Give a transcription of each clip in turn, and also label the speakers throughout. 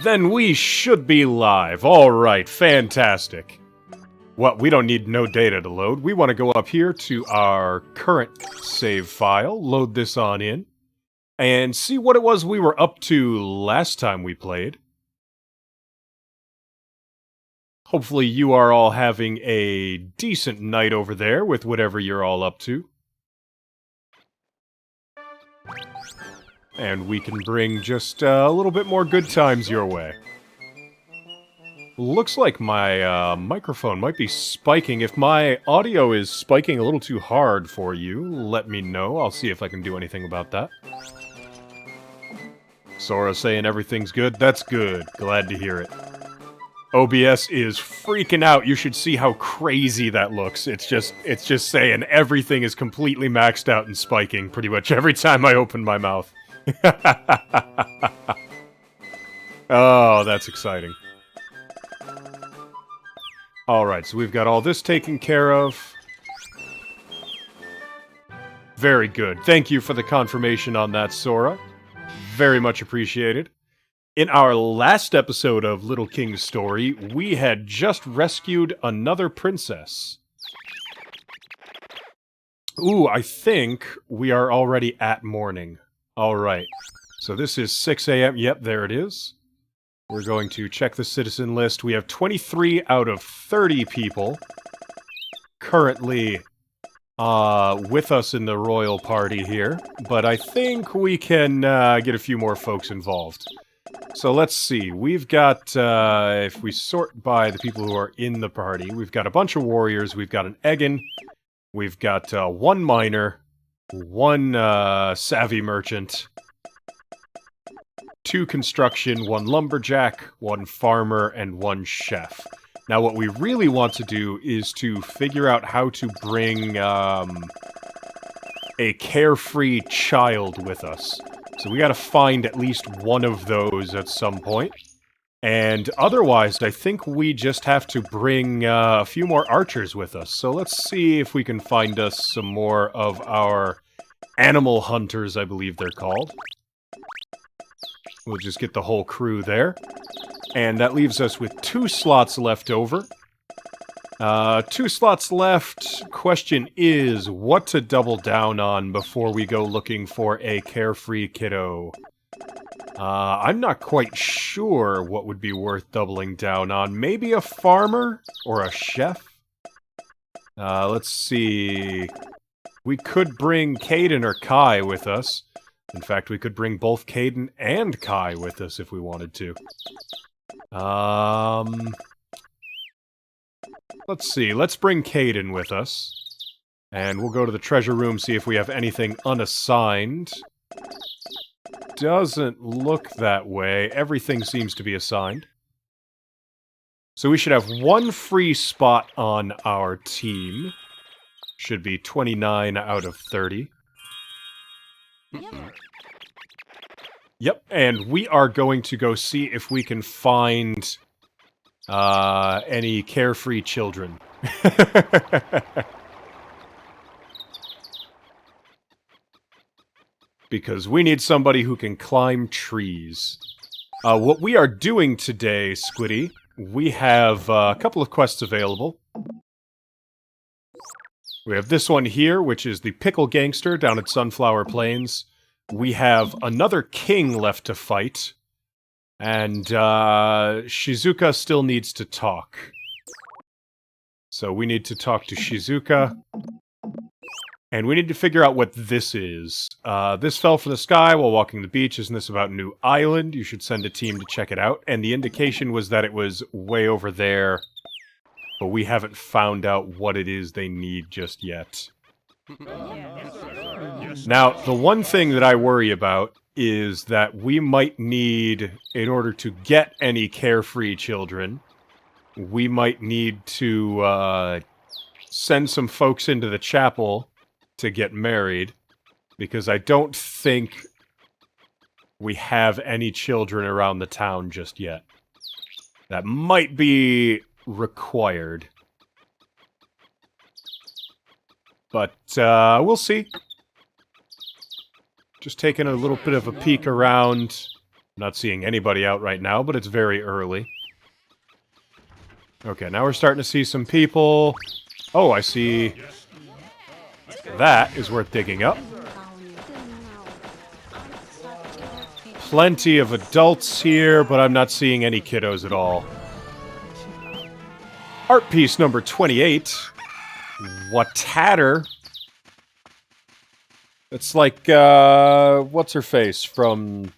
Speaker 1: Then we should be live. Alright, fantastic. Well, we don't need no data to load. We want to go up here to our current save file, load this on in, and see what it was we were up to last time we played. Hopefully you are all having a decent night over there with whatever you're all up to. And we can bring just a little bit more good times your way. Looks like my microphone might be spiking. If my audio is spiking a little too hard for you, let me know. I'll see if I can do anything about that. Sora saying everything's good? That's good. Glad to hear it. OBS is freaking out. You should see how crazy that looks. It's just saying everything is completely maxed out and spiking pretty much every time I open my mouth. Oh, that's exciting. Alright, so we've got all this taken care of. Very good. Thank you for the confirmation on that, Sora. Very much appreciated. In our last episode of Little King's Story, we had just rescued another princess. Ooh, I think we are already at morning. Alright. So this is 6 a.m. Yep, there it is. We're going to check the citizen list. We have 23 out of 30 people currently with us in the royal party here, but I think we can get a few more folks involved. So let's see. We've got, if we sort by the people who are in the party, we've got a bunch of warriors, we've got an Eggin, we've got one miner, one savvy merchant, 2 construction, 1 lumberjack, 1 farmer, and 1 chef. Now what we really want to do is to figure out how to bring a carefree child with us. So we gotta find at least one of those at some point. And otherwise, I think we just have to bring a few more archers with us. So let's see if we can find us some more of our animal hunters, I believe they're called. We'll just get the whole crew there. And that leaves us with 2 slots left over. 2 slots left. Question is, what to double down on before we go looking for a carefree kiddo? I'm not quite sure what would be worth doubling down on. Maybe a farmer? Or a chef? Let's see. We could bring Caden or Kai with us. In fact, we could bring both Caden and Kai with us if we wanted to. Let's see. Let's bring Caden with us. And we'll go to the treasure room, see if we have anything unassigned. Doesn't look that way. Everything seems to be assigned. So we should have 1 free spot on our team. Should be 29 out of 30. Yep, and we are going to go see if we can find any carefree children. Because we need somebody who can climb trees. What we are doing today, Squiddy, we have a couple of quests available. We have this one here, which is the Pickle Gangster down at Sunflower Plains. We have another king left to fight. And Shizuka still needs to talk. So we need to talk to Shizuka. And we need to figure out what this is. This fell from the sky while walking the beach. Isn't this about New Island? You should send a team to check it out. And the indication was that it was way over there. But we haven't found out what it is they need just yet. Now, the one thing that I worry about is that we might need, in order to get any carefree children, we might need to send some folks into the chapel to get married, because I don't think we have any children around the town just yet. That might be required. But, we'll see. Just taking a little bit of a peek around Not seeing anybody out right now, but it's very early. Okay, now we're starting to see some people. Oh, I see. That is worth digging up. Plenty of adults here, but I'm not seeing any kiddos at all. Art piece number 28. Watatter. It's like, what's her face from,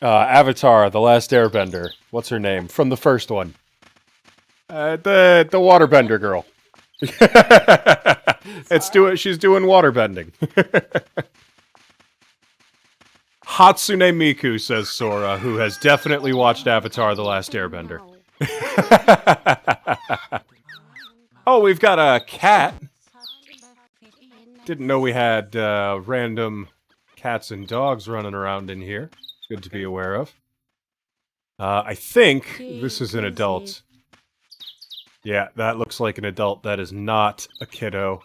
Speaker 1: Avatar, The Last Airbender. What's her name? From the first one. The waterbender girl. She's doing waterbending. Hatsune Miku, says Sora, who has definitely watched Avatar The Last Airbender. Oh, we've got a cat. Didn't know we had random cats and dogs running around in here. Good to be aware of. I think this is an adult. Yeah, that looks like an adult. That is not a kiddo.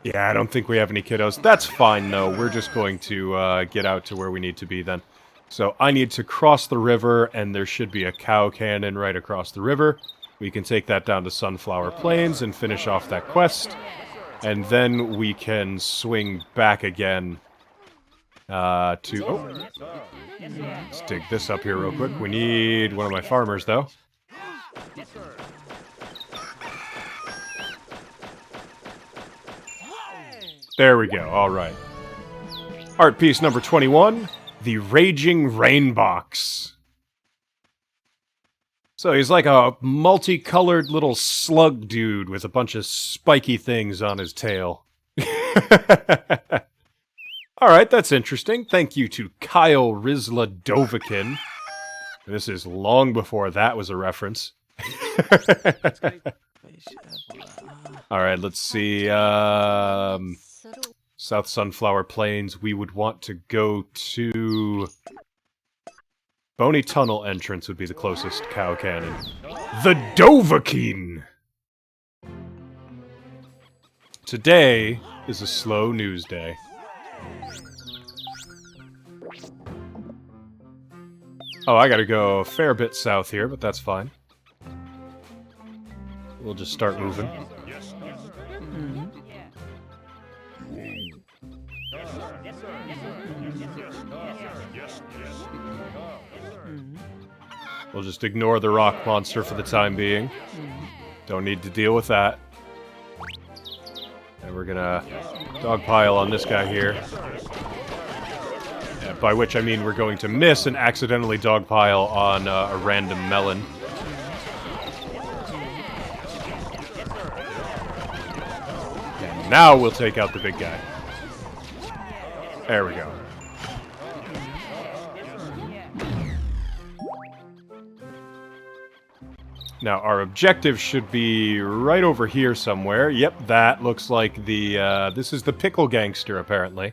Speaker 1: Yeah, I don't think we have any kiddos. That's fine, though. We're just going to get out to where we need to be, then. So I need to cross the river, and there should be a cow cannon right across the river. We can take that down to Sunflower Plains and finish off that quest. And then we can swing back again to... Oh! Let's dig this up here real quick. We need one of my farmers, though. There we go, alright. Art piece number 21, The Raging Rainbox. So he's like a multicolored little slug dude with a bunch of spiky things on his tail. Alright, that's interesting. Thank you to Kyle Rizla Dovakin. This is long before that was a reference. Alright, let's see. South Sunflower Plains, we would want to go to... Bony Tunnel entrance would be the closest cow cannon. The Dovahkiin! Today is a slow news day. Oh, I gotta go a fair bit south here, but that's fine. We'll just start moving. We'll just ignore the rock monster for the time being. Don't need to deal with that. And we're gonna dogpile on this guy here. By which I mean we're going to miss and accidentally dogpile on a random melon. And now we'll take out the big guy. There we go. Now, our objective should be right over here somewhere. Yep, that looks like the, this is the Pickle Gangster, apparently.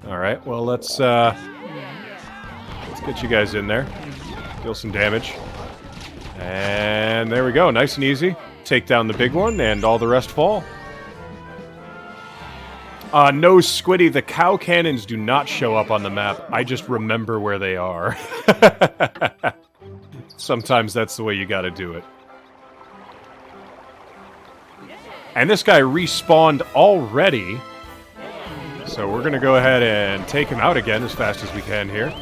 Speaker 1: Alright, well, let's get you guys in there. Deal some damage. And there we go, nice and easy. Take down the big one, and all the rest fall. No, Squiddy, the cow cannons do not show up on the map. I just remember where they are. Sometimes that's the way you gotta do it. And this guy respawned already. So we're gonna go ahead and take him out again as fast as we can here.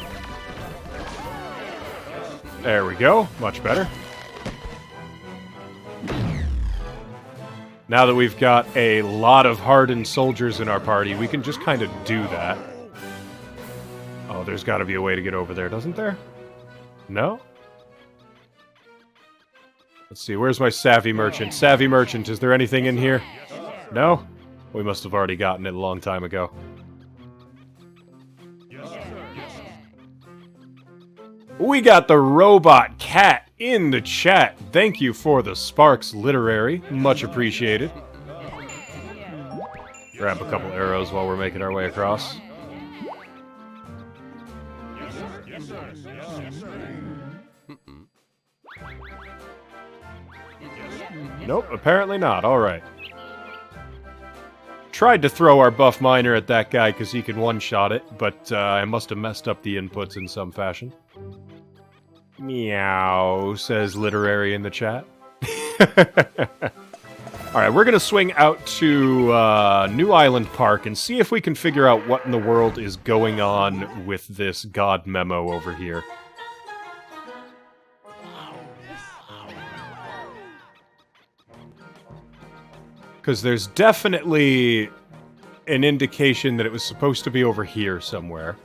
Speaker 1: There we go. Much better. Now that we've got a lot of hardened soldiers in our party, we can just kind of do that. Oh, there's gotta be a way to get over there, doesn't there? No? Let's see, where's my Savvy Merchant? Savvy Merchant, is there anything in here? No? We must have already gotten it a long time ago. We got the Robot Cat in the chat. Thank you for the Sparks Literary. Much appreciated. Grab a couple arrows while we're making our way across. Nope, apparently not. Alright. tried to throw our buff miner at that guy because he can one-shot it, but I must have messed up the inputs in some fashion. Meow, says Literary in the chat. Alright, we're gonna swing out to New Island Park and see if we can figure out what in the world is going on with this god memo over here. Because there's definitely an indication that it was supposed to be over here somewhere.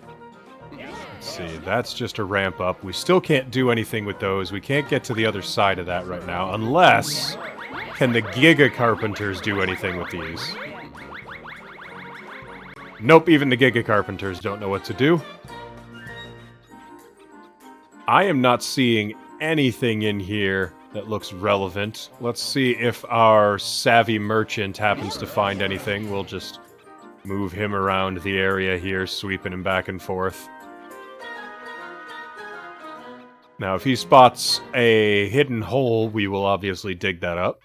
Speaker 1: Let's see, that's just a ramp up. We still can't do anything with those. We can't get to the other side of that right now, unless... Can the Giga Carpenters do anything with these? Nope, even the Giga Carpenters don't know what to do. I am not seeing anything in here that looks relevant. Let's see if our savvy merchant happens to find anything. We'll just move him around the area here, sweeping him back and forth. Now, if he spots a hidden hole, we will obviously dig that up.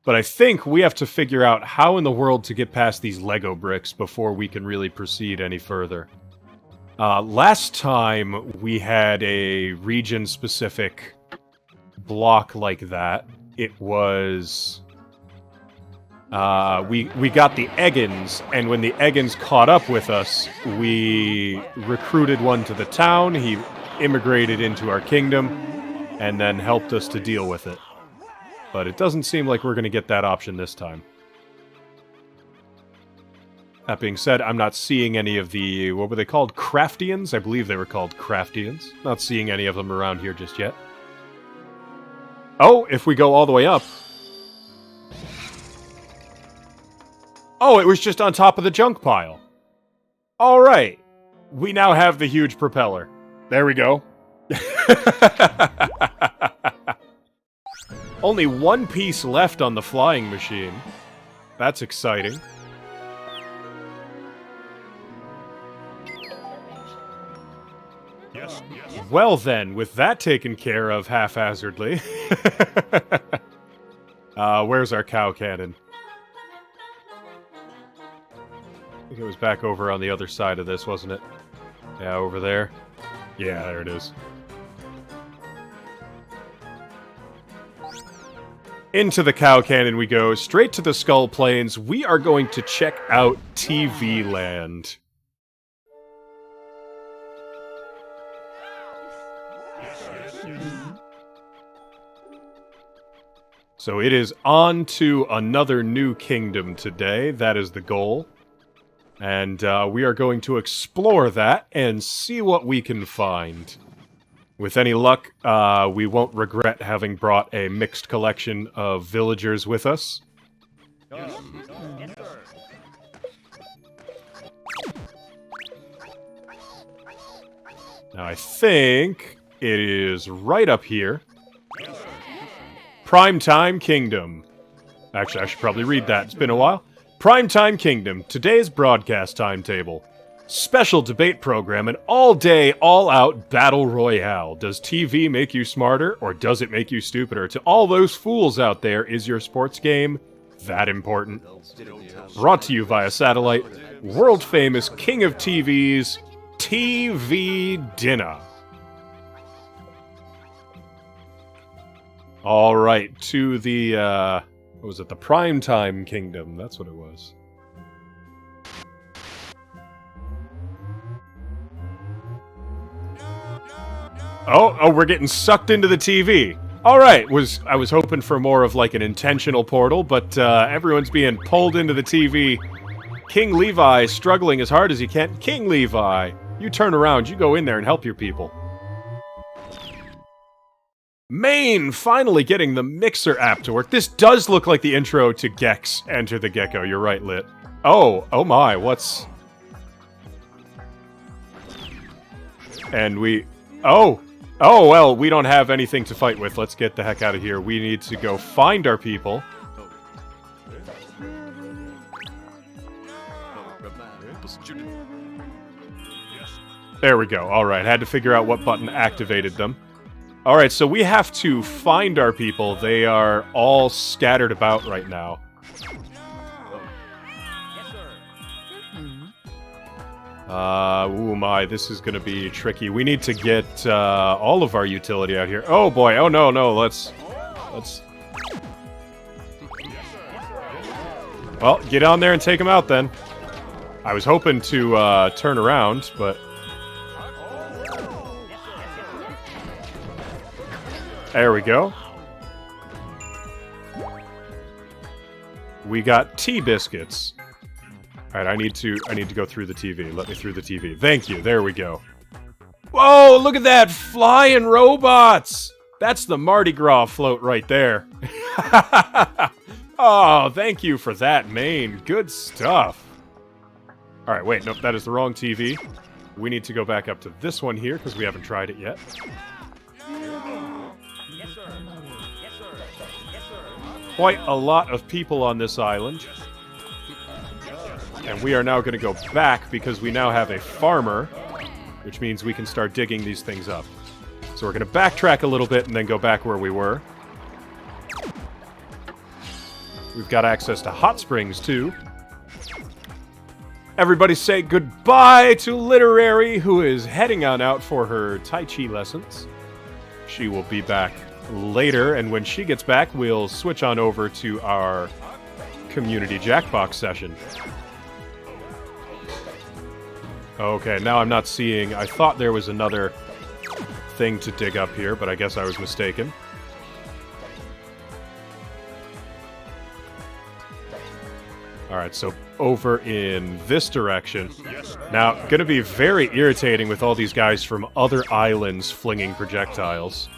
Speaker 1: But I think we have to figure out how in the world to get past these Lego bricks before we can really proceed any further. Last time, we had a region-specific block like that. It was... we got the Eggins, and when the Eggins caught up with us, we recruited one to the town, he immigrated into our kingdom, and then helped us to deal with it. But it doesn't seem like we're going to get that option this time. That being said, I'm not seeing any of the... What were they called? Craftians? I believe they were called Craftians. Not seeing any of them around here just yet. Oh, if we go all the way up... Oh, it was just on top of the junk pile. Alright. We now have the huge propeller. There we go. Only one piece left on the flying machine. That's exciting. Yes. Well then, with that taken care of haphazardly... where's our cow cannon? I think it was back over on the other side of this, wasn't it? Yeah, over there. Yeah, there it is. Into the cow cannon we go, straight to the Skull Plains. We are going to check out TV Land. So it is on to another new kingdom today. That is the goal. And we are going to explore that and see what we can find. With any luck, we won't regret having brought a mixed collection of villagers with us. Now I think it is right up here. Primetime Kingdom. Actually, I should probably read that. It's been a while. Primetime Kingdom, today's broadcast timetable. Special debate program, an all-day, all-out battle royale. Does TV make you smarter, or does it make you stupider? To all those fools out there, is your sports game that important? Brought to you via satellite, world-famous king of TVs, TV Dinner. Alright, to the, what was it? The Primetime Kingdom, that's what it was. Oh, we're getting sucked into the TV. Alright, I was hoping for more of like an intentional portal, but everyone's being pulled into the TV. King Levi struggling as hard as he can. King Levi, you turn around, you go in there and help your people. Maine finally getting the Mixer app to work. This does look like the intro to Gex Enter the Gecko. You're right, Lit. Oh my, what's... And we... Oh, well, we don't have anything to fight with. Let's get the heck out of here. We need to go find our people. There we go. Alright, had to figure out what button activated them. Alright, so we have to find our people. They are all scattered about right now. Ooh my, this is gonna be tricky. We need to get all of our utility out here. Oh boy, oh no, let's... Well, get on there and take him out then. I was hoping to turn around, but... There we go. We got tea biscuits. Alright, I need to go through the TV. Let me through the TV. Thank you, there we go. Whoa, look at that! Flying robots! That's the Mardi Gras float right there. Oh, thank you for that, Maine. Good stuff. Alright, wait, nope, that is the wrong TV. We need to go back up to this one here, because we haven't tried it yet. Quite a lot of people on this island. And we are now going to go back, because we now have a farmer, which means we can start digging these things up. So we're going to backtrack a little bit and then go back where we were. We've got access to hot springs, too. Everybody say goodbye to Literary, who is heading on out for her Tai Chi lessons. She will be back later, and when she gets back, we'll switch on over to our community Jackbox session. Okay, now I'm not seeing... I thought there was another thing to dig up here, but I guess I was mistaken. Alright, so over in this direction. Now, gonna be very irritating with all these guys from other islands flinging projectiles.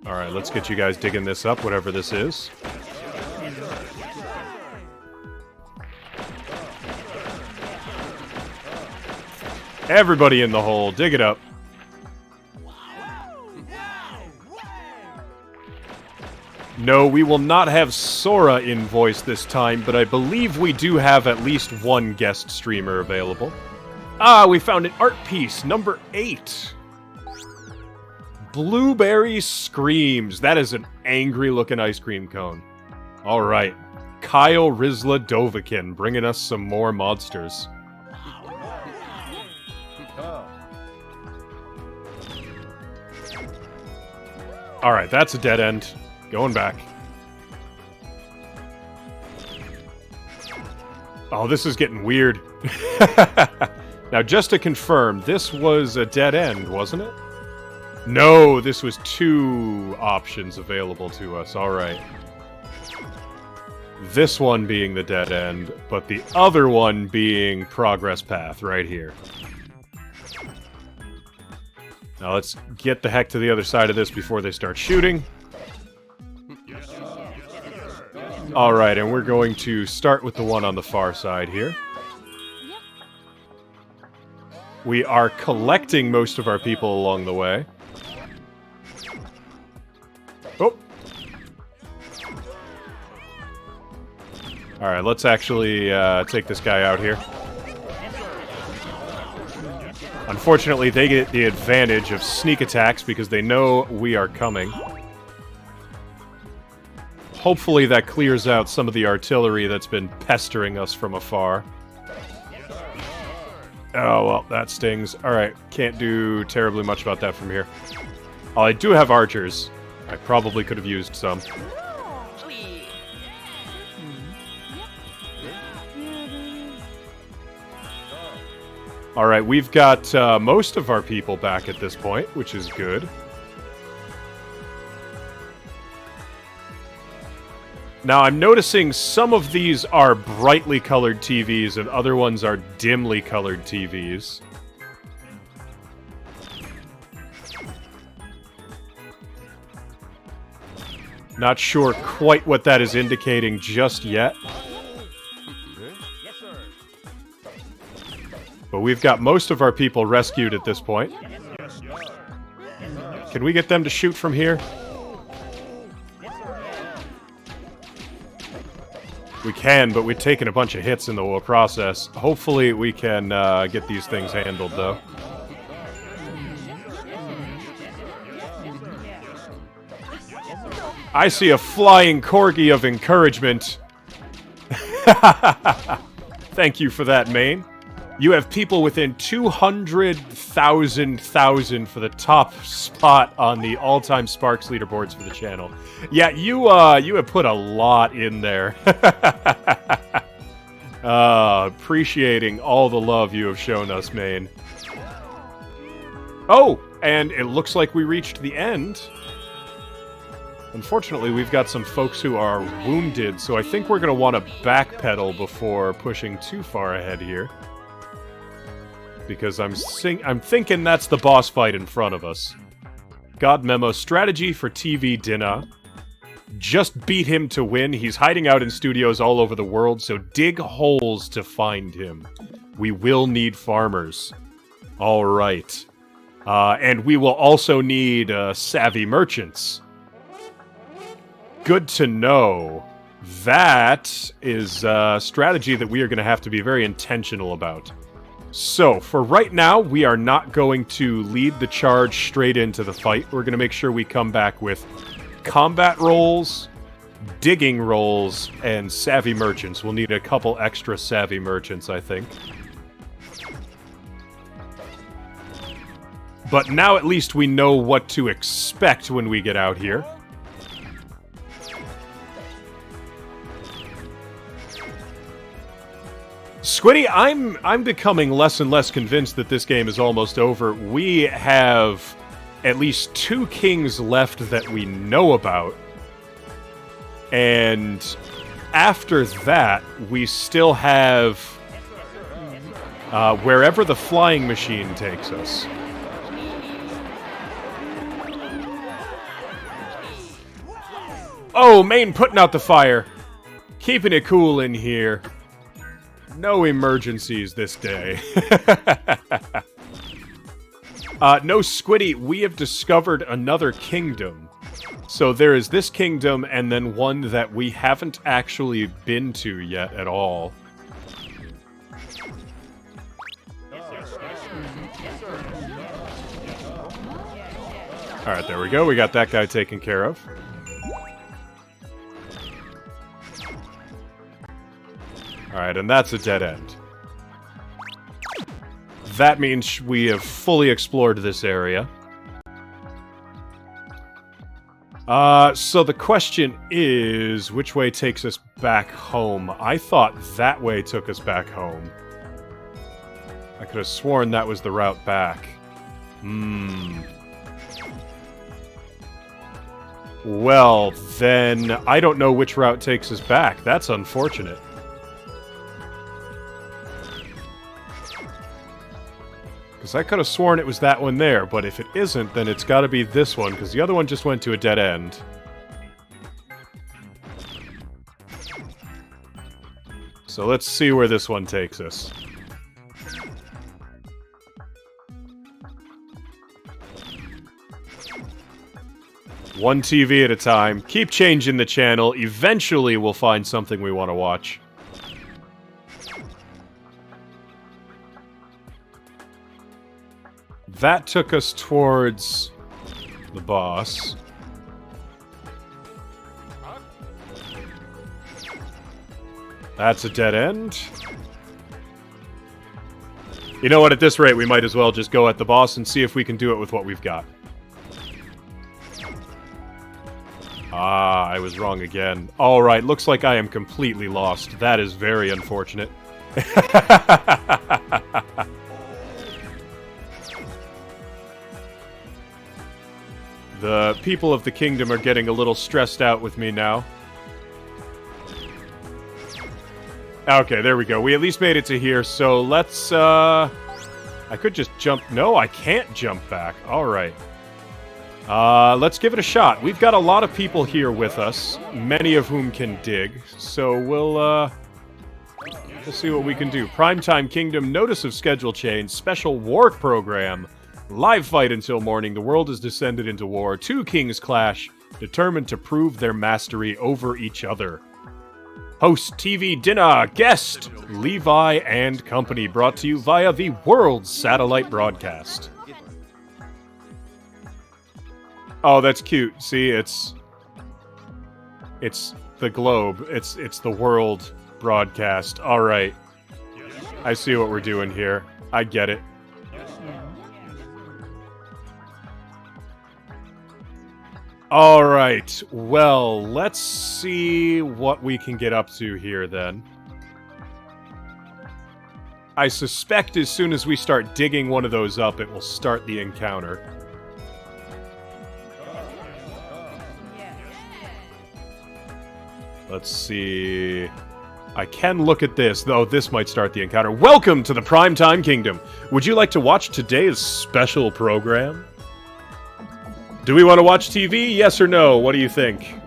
Speaker 1: Alright, let's get you guys digging this up, whatever this is. Everybody in the hole, dig it up. No, we will not have Sora in voice this time, but I believe we do have at least one guest streamer available. Ah, we found an art piece, number 8. Blueberry Screams. That is an angry-looking ice cream cone. Alright. Kyle Rizla Dovakin, bringing us some more monsters. Alright, that's a dead end. Going back. Oh, this is getting weird. Now, just to confirm, this was a dead end, wasn't it? No, this was 2 options available to us. Alright. This one being the dead end, but the other one being progress path right here. Now let's get the heck to the other side of this before they start shooting. Alright, and we're going to start with the one on the far side here. We are collecting most of our people along the way. Oh! Alright, let's actually take this guy out here. Unfortunately, they get the advantage of sneak attacks because they know we are coming. Hopefully that clears out some of the artillery that's been pestering us from afar. Oh, well, that stings. Alright, can't do terribly much about that from here. Oh, I do have archers. I probably could have used some. Alright, we've got most of our people back at this point, which is good. Now, I'm noticing some of these are brightly colored TVs and other ones are dimly colored TVs. Not sure quite what that is indicating just yet. But we've got most of our people rescued at this point. Can we get them to shoot from here? We can, but we've taken a bunch of hits in the process. Hopefully we can get these things handled, though. I see a flying corgi of encouragement. Thank you for that, Maine. You have people within 200,000 for the top spot on the all-time Sparks leaderboards for the channel. Yeah, you have put a lot in there. Appreciating all the love you have shown us, Maine. Oh, and it looks like we reached the end. Unfortunately, we've got some folks who are wounded, so I think we're going to want to backpedal before pushing too far ahead here. Because I'm thinking that's the boss fight in front of us. God memo, strategy for TV dinner. Just beat him to win. He's hiding out in studios all over the world, so dig holes to find him. We will need farmers. Alright. And we will also need savvy merchants. Good to know. That is a strategy that we are going to have to be very intentional about. So, for right now, we are not going to lead the charge straight into the fight. We're going to make sure we come back with combat rolls, digging rolls, and savvy merchants. We'll need a couple extra savvy merchants, I think. But now at least we know what to expect when we get out here. Squiddy, I'm becoming less and less convinced that this game is almost over. We have at least 2 kings left that we know about. And after that, we still have wherever the flying machine takes us. Oh, Maine putting out the fire. Keeping it cool in here. No emergencies this day. No, Squiddy, we have discovered another kingdom. So there is this kingdom, and then one that we haven't actually been to yet at all. Alright, there we go. We got that guy taken care of. Alright, and that's a dead end. That means we have fully explored this area. So the question is, which way takes us back home? I thought that way took us back home. I could have sworn that was the route back. Well, then, I don't know which route takes us back. That's unfortunate. Because I could have sworn it was that one there, but if it isn't, then it's got to be this one, because the other one just went to a dead end. So let's see where this one takes us. One TV at a time. Keep changing the channel. Eventually we'll find something we want to watch. That took us towards the boss. That's a dead end. You know what, at this rate, we might as well just go at the boss and see if we can do it with what we've got. Ah, I was wrong again. Alright, looks like I am completely lost. That is very unfortunate. The people of the kingdom are getting a little stressed out with me now. Okay, there we go. We at least made it to here, so let's, I could just jump... No, I can't jump back. Alright. Let's give it a shot. We've got a lot of people here with us, many of whom can dig, so we'll see what we can do. Primetime Kingdom, notice of schedule change, special war program, live fight until morning, the world has descended into war, 2 kings clash, determined to prove their mastery over each other. Host TV dinner, guest, Levi and company, brought to you via the world's satellite broadcast. Oh, that's cute. See, it's the globe. It's the world broadcast. All right. I see what we're doing here. I get it. Alright, well, let's see what we can get up to here, then. I suspect as soon as we start digging one of those up, it will start the encounter. Let's see... I can look at this, though this might start the encounter. Welcome to the Primetime Kingdom! Would you like to watch today's special program? Do we want to watch TV? Yes or no? What do you think?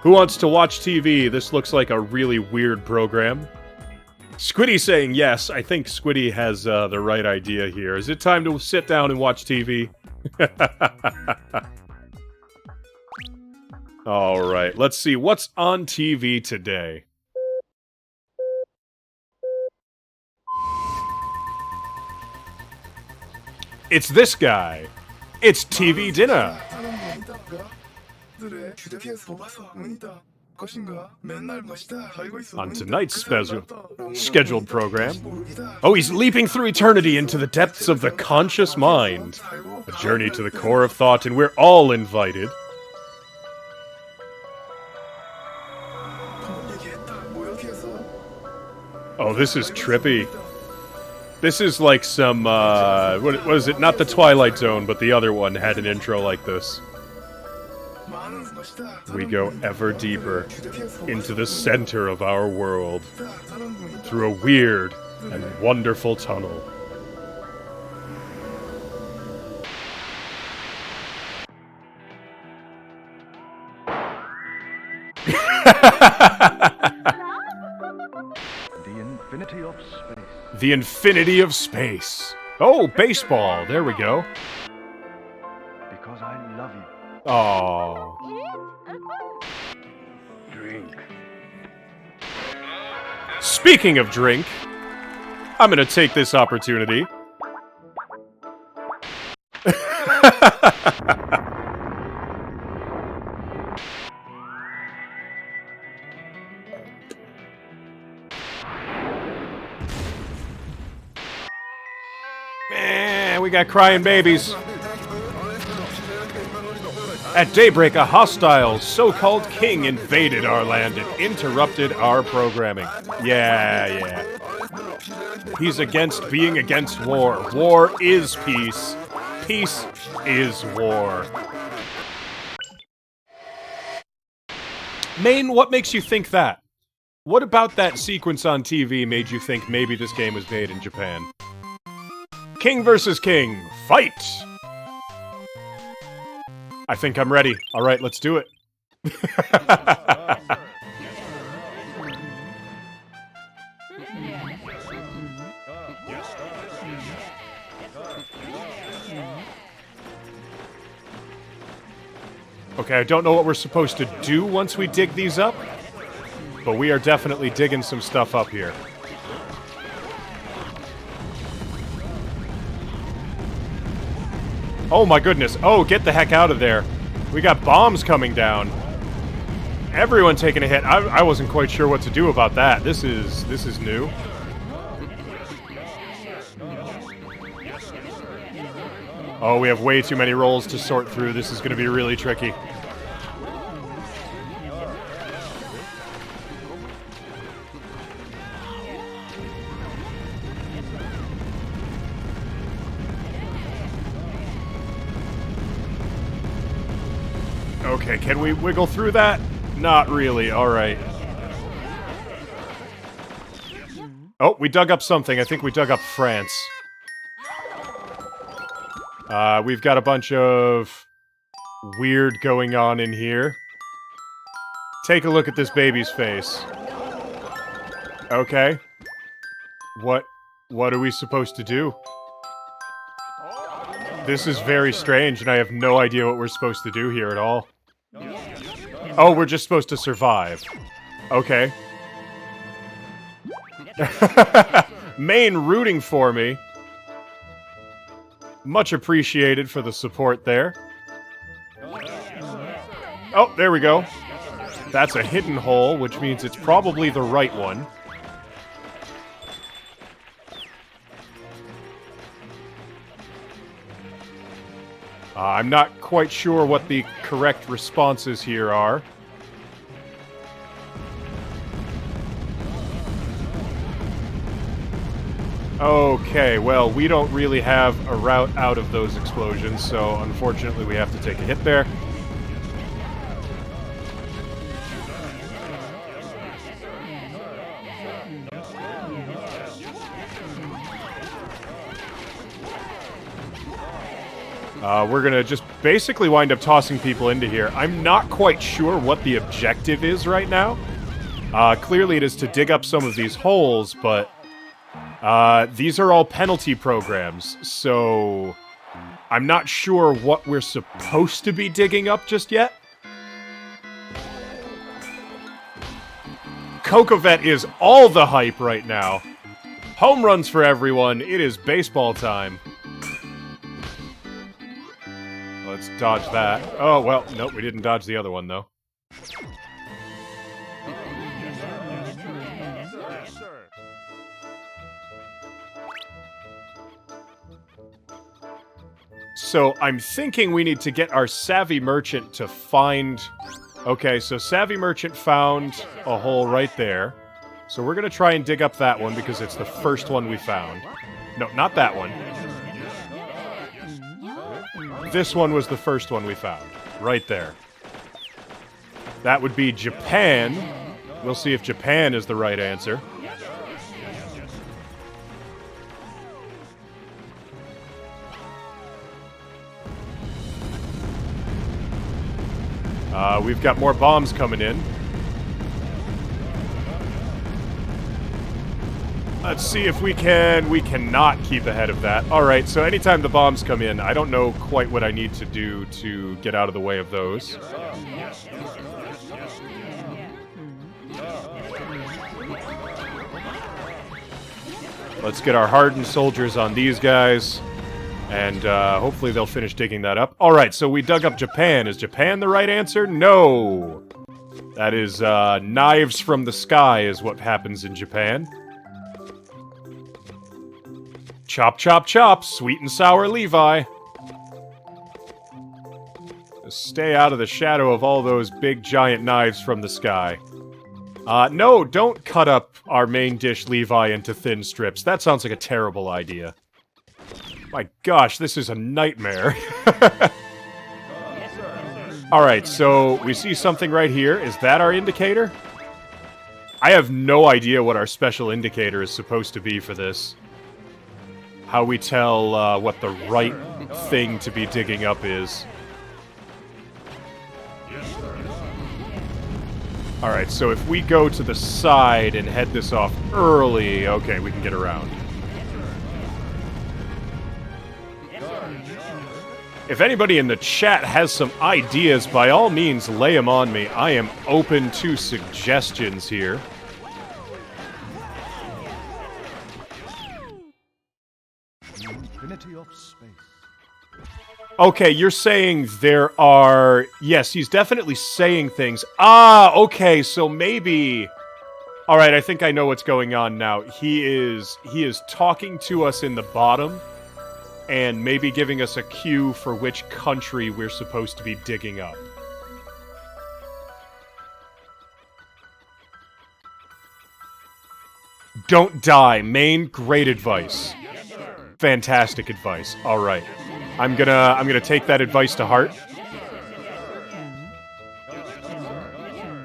Speaker 1: Who wants to watch TV? This looks like a really weird program. Squiddy saying yes. I think Squiddy has the right idea here. Is it time to sit down and watch TV? Alright, let's see. What's on TV today? It's this guy. It's TV dinner. On tonight's scheduled program... Oh, he's leaping through eternity into the depths of the conscious mind. A journey to the core of thought, and we're all invited. Oh, this is trippy. This is like some, what is it? Not the Twilight Zone, but the other one had an intro like this. We go ever deeper into the center of our world through a weird and wonderful tunnel.
Speaker 2: The infinity of space.
Speaker 1: The infinity of space. Oh, baseball. There we go.
Speaker 2: Because I love you.
Speaker 1: Oh.
Speaker 2: Drink.
Speaker 1: Speaking of drink, I'm gonna take this opportunity. Man, we got crying babies. At daybreak, a hostile so-called king invaded our land and interrupted our programming. Yeah. He's against being against war. War is peace. Peace is war. Maine, what makes you think that? What about that sequence on TV made you think maybe this game was made in Japan? King versus king, fight! I think I'm ready. Alright, let's do it. Okay, I don't know what we're supposed to do once we dig these up, but we are definitely digging some stuff up here. Oh my goodness. Oh, get the heck out of there. We got bombs coming down. Everyone taking a hit. I wasn't quite sure what to do about that. This is new. Oh, we have way too many rolls to sort through. This is going to be really tricky. Okay, can we wiggle through that? Not really, alright. Oh, we dug up something. I think we dug up France. We've got a bunch of weird going on in here. Take a look at this baby's face. Okay. What are we supposed to do? This is very strange, and I have no idea what we're supposed to do here at all. Oh, we're just supposed to survive. Okay. Maine rooting for me. Much appreciated for the support there. Oh, there we go. That's a hidden hole, which means it's probably the right one. I'm not quite sure what the correct responses here are. Okay, well, we don't really have a route out of those explosions, so unfortunately we have to take a hit there. We're gonna just basically wind up tossing people into here. I'm not quite sure what the objective is right now. Clearly it is to dig up some of these holes, but these are all penalty programs, so I'm not sure what we're supposed to be digging up just yet. Kokovet is all the hype right now. Home runs for everyone. It is baseball time. Let's dodge that. Oh, well, nope, we didn't dodge the other one, though. So, I'm thinking we need to get our Savvy Merchant to find... Okay, so Savvy Merchant found a hole right there. So we're gonna try and dig up that one because it's the first one we found. No, not that one. This one was the first one we found. Right there. That would be Japan. We'll see if Japan is the right answer. We've got more bombs coming in. Let's see if we cannot keep ahead of that. Alright, so anytime the bombs come in, I don't know quite what I need to do to get out of the way of those. Let's get our hardened soldiers on these guys. And hopefully they'll finish digging that up. Alright, so we dug up Japan. Is Japan the right answer? No! That is, knives from the sky is what happens in Japan. Chop, chop, chop! Sweet and sour Levi! Just stay out of the shadow of all those big giant knives from the sky. No, don't cut up our main dish Levi into thin strips. That sounds like a terrible idea. My gosh, this is a nightmare. Alright, so we see something right here. Is that our indicator? I have no idea what our special indicator is supposed to be for this. How we tell what the right thing to be digging up is. Alright, so if we go to the side and head this off early, okay, we can get around. If anybody in the chat has some ideas, by all means, lay them on me. I am open to suggestions here.
Speaker 2: Infinity of space.
Speaker 1: Okay, you're saying there are... Yes, he's definitely saying things. Ah, okay, so maybe... Alright, I think I know what's going on now. He is talking to us in the bottom, and maybe giving us a cue for which country we're supposed to be digging up. Don't die, main. Great advice. Fantastic advice. Alright. I'm gonna take that advice to heart.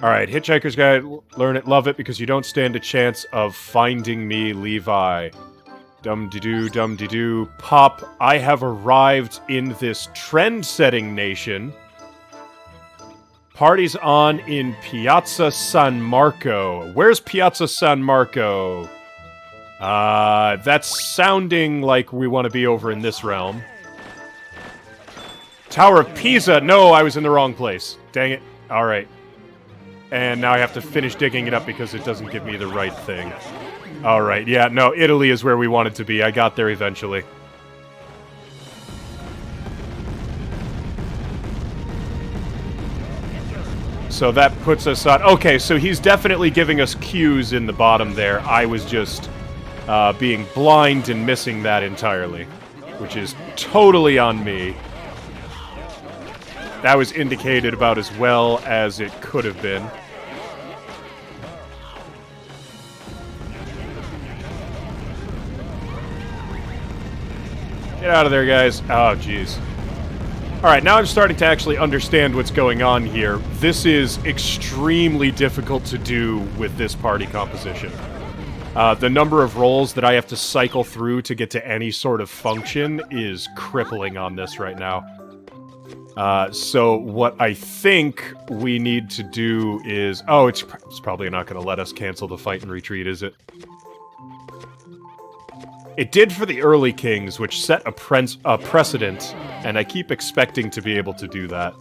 Speaker 1: Alright, Hitchhiker's Guide, learn it, love it, because you don't stand a chance of finding me, Levi. Dum-de-doo, dum-de-doo. Pop, I have arrived in this trend-setting nation. Party's on in Piazza San Marco. Where's Piazza San Marco? That's sounding like we want to be over in this realm. Tower of Pisa! No, I was in the wrong place. Dang it. Alright. And now I have to finish digging it up because it doesn't give me the right thing. Alright, yeah, no, Italy is where we wanted to be. I got there eventually. So that puts us on... Okay, so he's definitely giving us cues in the bottom there. I was just being blind and missing that entirely. Which is totally on me. That was indicated about as well as it could have been. Get out of there, guys. Oh, jeez. Alright, now I'm starting to actually understand what's going on here. This is extremely difficult to do with this party composition. The number of rolls that I have to cycle through to get to any sort of function is crippling on this right now. So what I think we need to do is... Oh, it's probably not going to let us cancel the fight and retreat, is it? It did for the early kings, which set a precedent, and I keep expecting to be able to do that.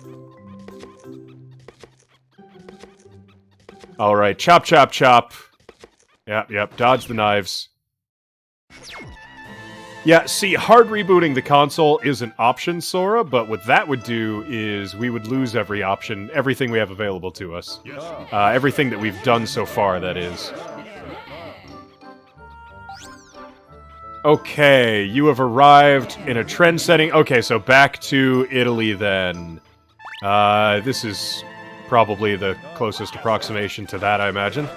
Speaker 1: Alright, chop, chop, chop. Yep, dodge the knives. Yeah, see, hard rebooting the console is an option, Sora, but what that would do is we would lose every option, everything we have available to us. Everything that we've done so far, that is. Okay, you have arrived in a trend-setting... Okay, so back to Italy, then. This is probably the closest approximation to that, I imagine.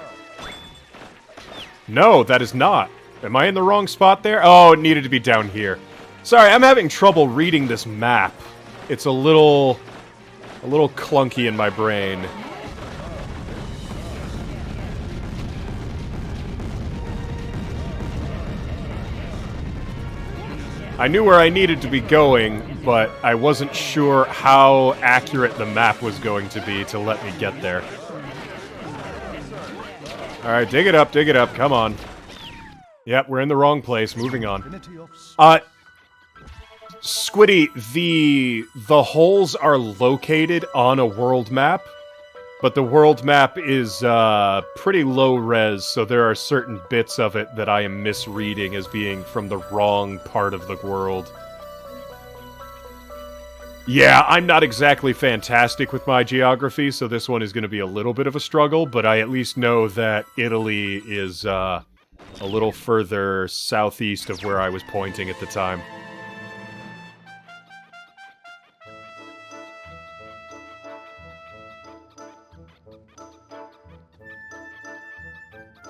Speaker 1: No, that is not. Am I in the wrong spot there? Oh, it needed to be down here. Sorry, I'm having trouble reading this map. It's a little clunky in my brain. I knew where I needed to be going, but I wasn't sure how accurate the map was going to be to let me get there. Alright, dig it up, come on. Yep, we're in the wrong place, moving on. Squiddy, the holes are located on a world map, but the world map is pretty low res, so there are certain bits of it that I am misreading as being from the wrong part of the world. Yeah, I'm not exactly fantastic with my geography, so this one is going to be a little bit of a struggle, but I at least know that Italy is a little further southeast of where I was pointing at the time.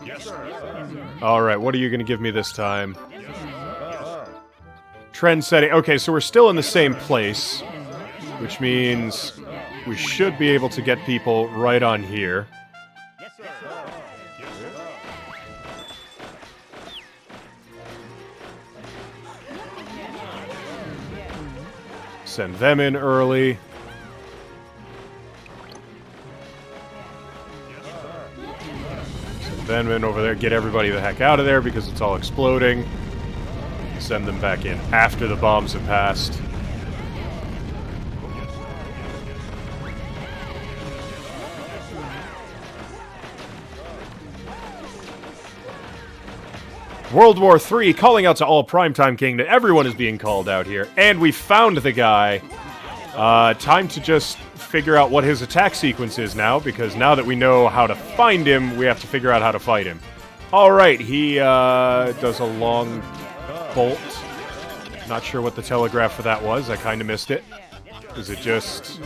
Speaker 2: Yes, sir.
Speaker 1: Alright, what are you going to give me this time? Trend setting. Okay, so we're still in the same place, which means we should be able to get people right on here.
Speaker 2: Yes, sir.
Speaker 1: Send them in early. Send them in over there. Get everybody the heck out of there because it's all exploding. Send them back in after the bombs have passed. World War III, calling out to all Primetime Kingdom. Everyone is being called out here. And we found the guy. Time to just figure out what his attack sequence is now, because now that we know how to find him, we have to figure out how to fight him. Alright, he does a long bolt. Not sure what the telegraph for that was. I kind of missed it. Is it just...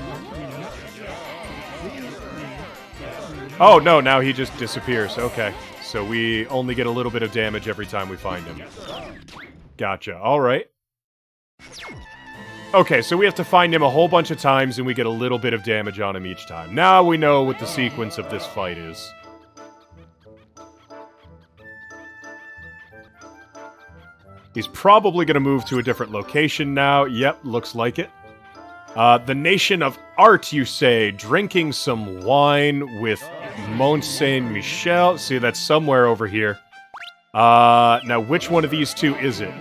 Speaker 1: Oh, no, now he just disappears. Okay. So we only get a little bit of damage every time we find him. Gotcha. Alright. Okay, so we have to find him a whole bunch of times, and we get a little bit of damage on him each time. Now we know what the sequence of this fight is. He's probably going to move to a different location now. Yep, looks like it. The Nation of Art, you say, drinking some wine with Mont Saint-Michel. See, that's somewhere over here. Now, which one of these two is it?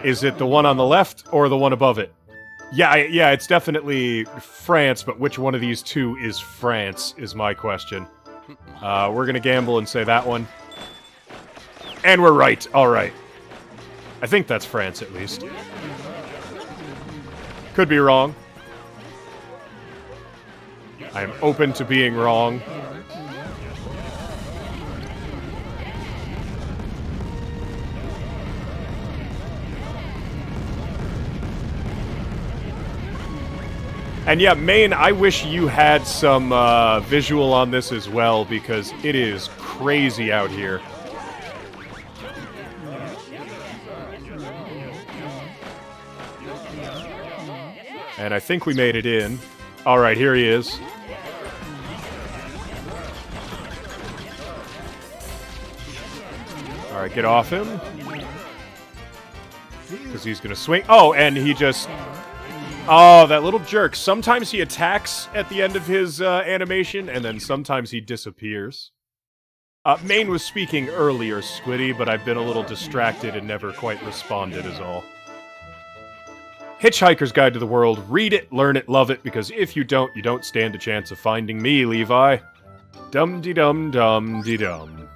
Speaker 1: Is it the one on the left or the one above it? Yeah, it's definitely France, but which one of these two is France is my question. We're gonna gamble and say that one. And we're right. All right. I think that's France, at least. Could be wrong. I am open to being wrong. And yeah, Maine, I wish you had some visual on this as well, because it is crazy out here. And I think we made it in. Alright, here he is. Alright, get off him. Because he's gonna swing. Oh, and he just... Oh, that little jerk. Sometimes he attacks at the end of his animation, and then sometimes he disappears. Maine was speaking earlier, Squiddy, but I've been a little distracted and never quite responded is all. Hitchhiker's Guide to the World. Read it, learn it, love it, because if you don't stand a chance of finding me, Levi. Dum-de-dum-dum-de-dum.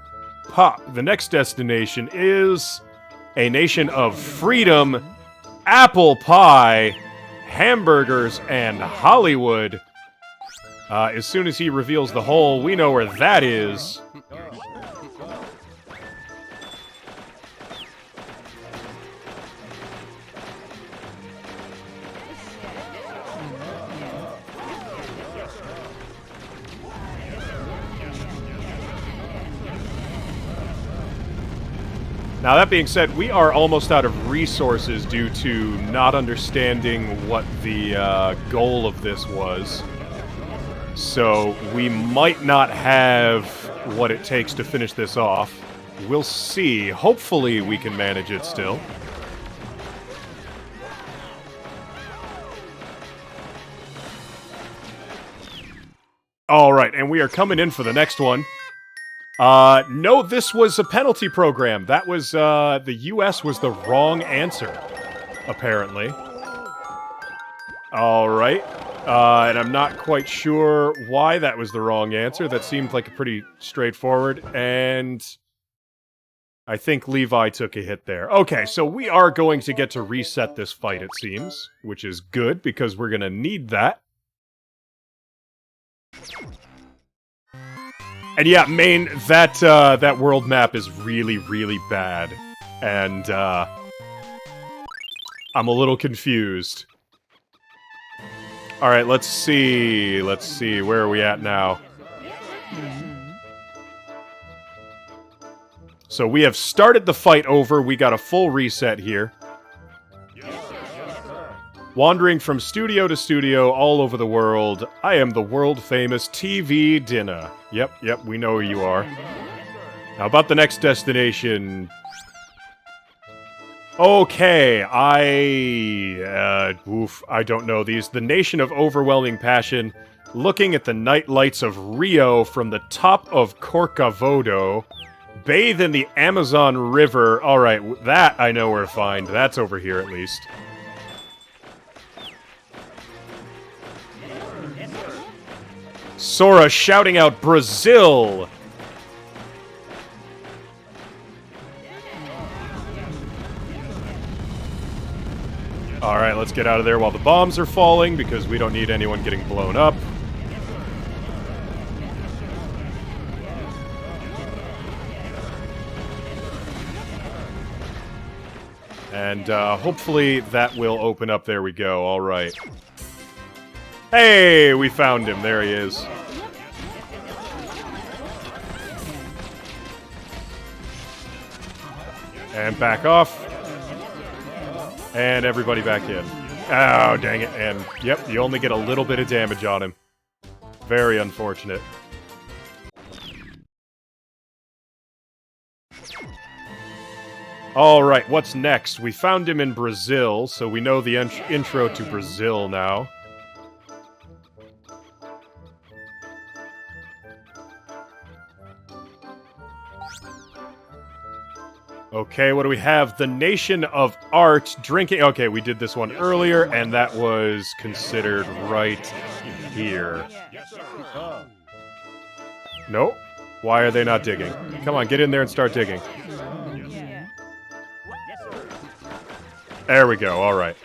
Speaker 1: Pop. The next destination is a nation of freedom, apple pie, hamburgers, and Hollywood. As soon as he reveals the hole, we know where that is. Now, that being said, we are almost out of resources due to not understanding what the goal of this was. So, we might not have what it takes to finish this off. We'll see. Hopefully, we can manage it still. Alright, and we are coming in for the next one. No, this was a penalty program. That was, the US was the wrong answer, apparently. Alright. And I'm not quite sure why that was the wrong answer. That seemed like a pretty straightforward, and I think Levi took a hit there. Okay, so we are going to get to reset this fight, it seems, which is good, because we're gonna need that. And yeah, Maine, that world map is really, really bad. And, I'm a little confused. Alright, let's see, where are we at now? So we have started the fight over, we got a full reset here. Wandering from studio to studio all over the world, I am the world-famous TV Dinner. Yep, we know who you are. Now, about the next destination... Okay, I don't know these. The nation of overwhelming passion, looking at the night lights of Rio from the top of Corcavodo, bathe in the Amazon River. Alright, that I know where to find. That's over here, at least. Sora shouting out Brazil! Alright, let's get out of there while the bombs are falling, because we don't need anyone getting blown up. And, hopefully that will open up. There we go, alright. Hey, we found him. There he is. And back off. And everybody back in. Oh, dang it. And, yep, you only get a little bit of damage on him. Very unfortunate. Alright, what's next? We found him in Brazil, so we know the intro to Brazil now. Okay, what do we have? The Nation of Art, drinking... Okay, we did this one earlier, and that was considered right here. Nope. Why are they not digging? Come on, get in there and start digging. There we go, alright.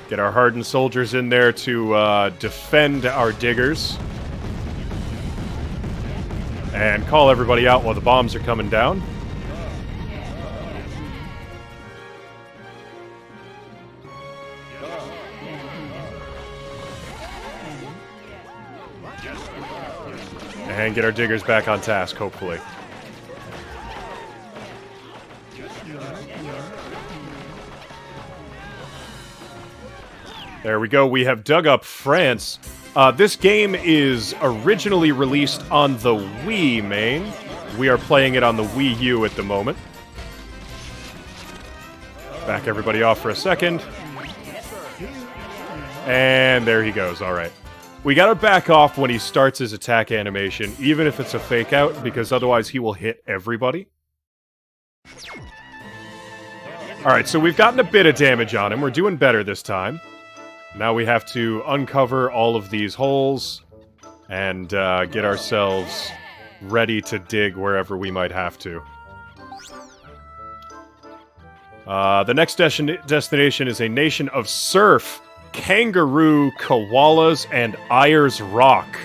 Speaker 1: Get our hardened soldiers in there to defend our diggers. And call everybody out while the bombs are coming down. And get our diggers back on task, hopefully. There we go. We have dug up France. This game is originally released on the Wii main. We are playing it on the Wii U at the moment. Back everybody off for a second. And there he goes. All right. We gotta back off when he starts his attack animation, even if it's a fake out, because otherwise he will hit everybody. Alright, so we've gotten a bit of damage on him. We're doing better this time. Now we have to uncover all of these holes and get ourselves ready to dig wherever we might have to. The next destination is a nation of surf, kangaroo, koalas, and Ayers Rock.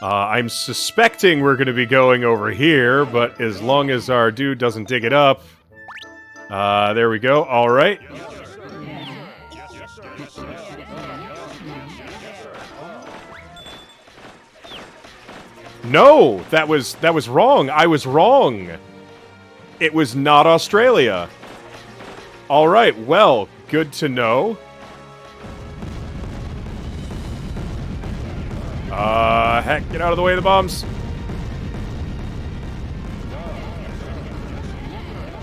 Speaker 1: I'm suspecting we're going to be going over here, but as long as our dude doesn't dig it up... there we go. Alright. No! That was wrong. I was wrong. It was not Australia. Alright, well, good to know. Heck, get out of the way of the bombs.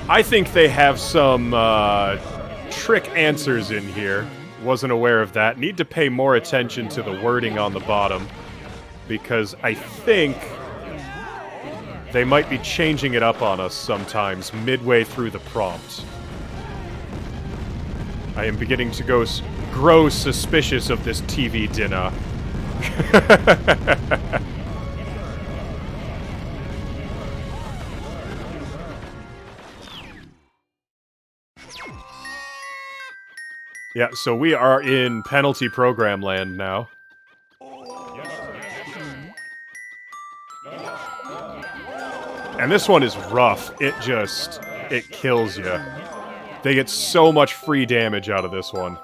Speaker 1: I think they have some, trick answers in here. Wasn't aware of that. Need to pay more attention to the wording on the bottom. Because I think they might be changing it up on us sometimes, midway through the prompt. I am beginning to grow suspicious of this TV dinner. Yeah, so we are in penalty program land now. And this one is rough. It kills you. They get so much free damage out of this one.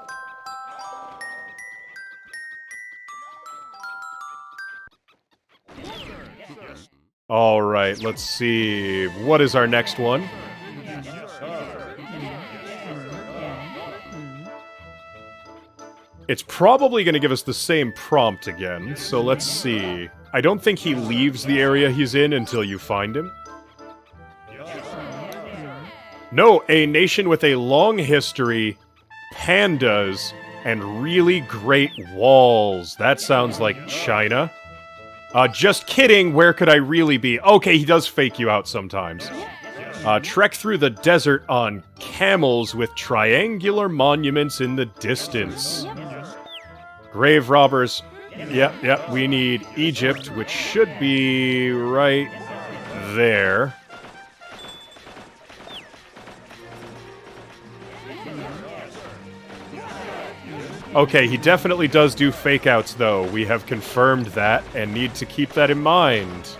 Speaker 1: Alright, let's see. What is our next one? It's probably going to give us the same prompt again, so let's see. I don't think he leaves the area he's in until you find him. No, a nation with a long history, pandas, and really great walls. That sounds like China. Just kidding, where could I really be? Okay, he does fake you out sometimes. Trek through the desert on camels with triangular monuments in the distance. Grave robbers. Yep, we need Egypt, which should be right there. Okay, he definitely does do fake-outs, though. We have confirmed that, and need to keep that in mind.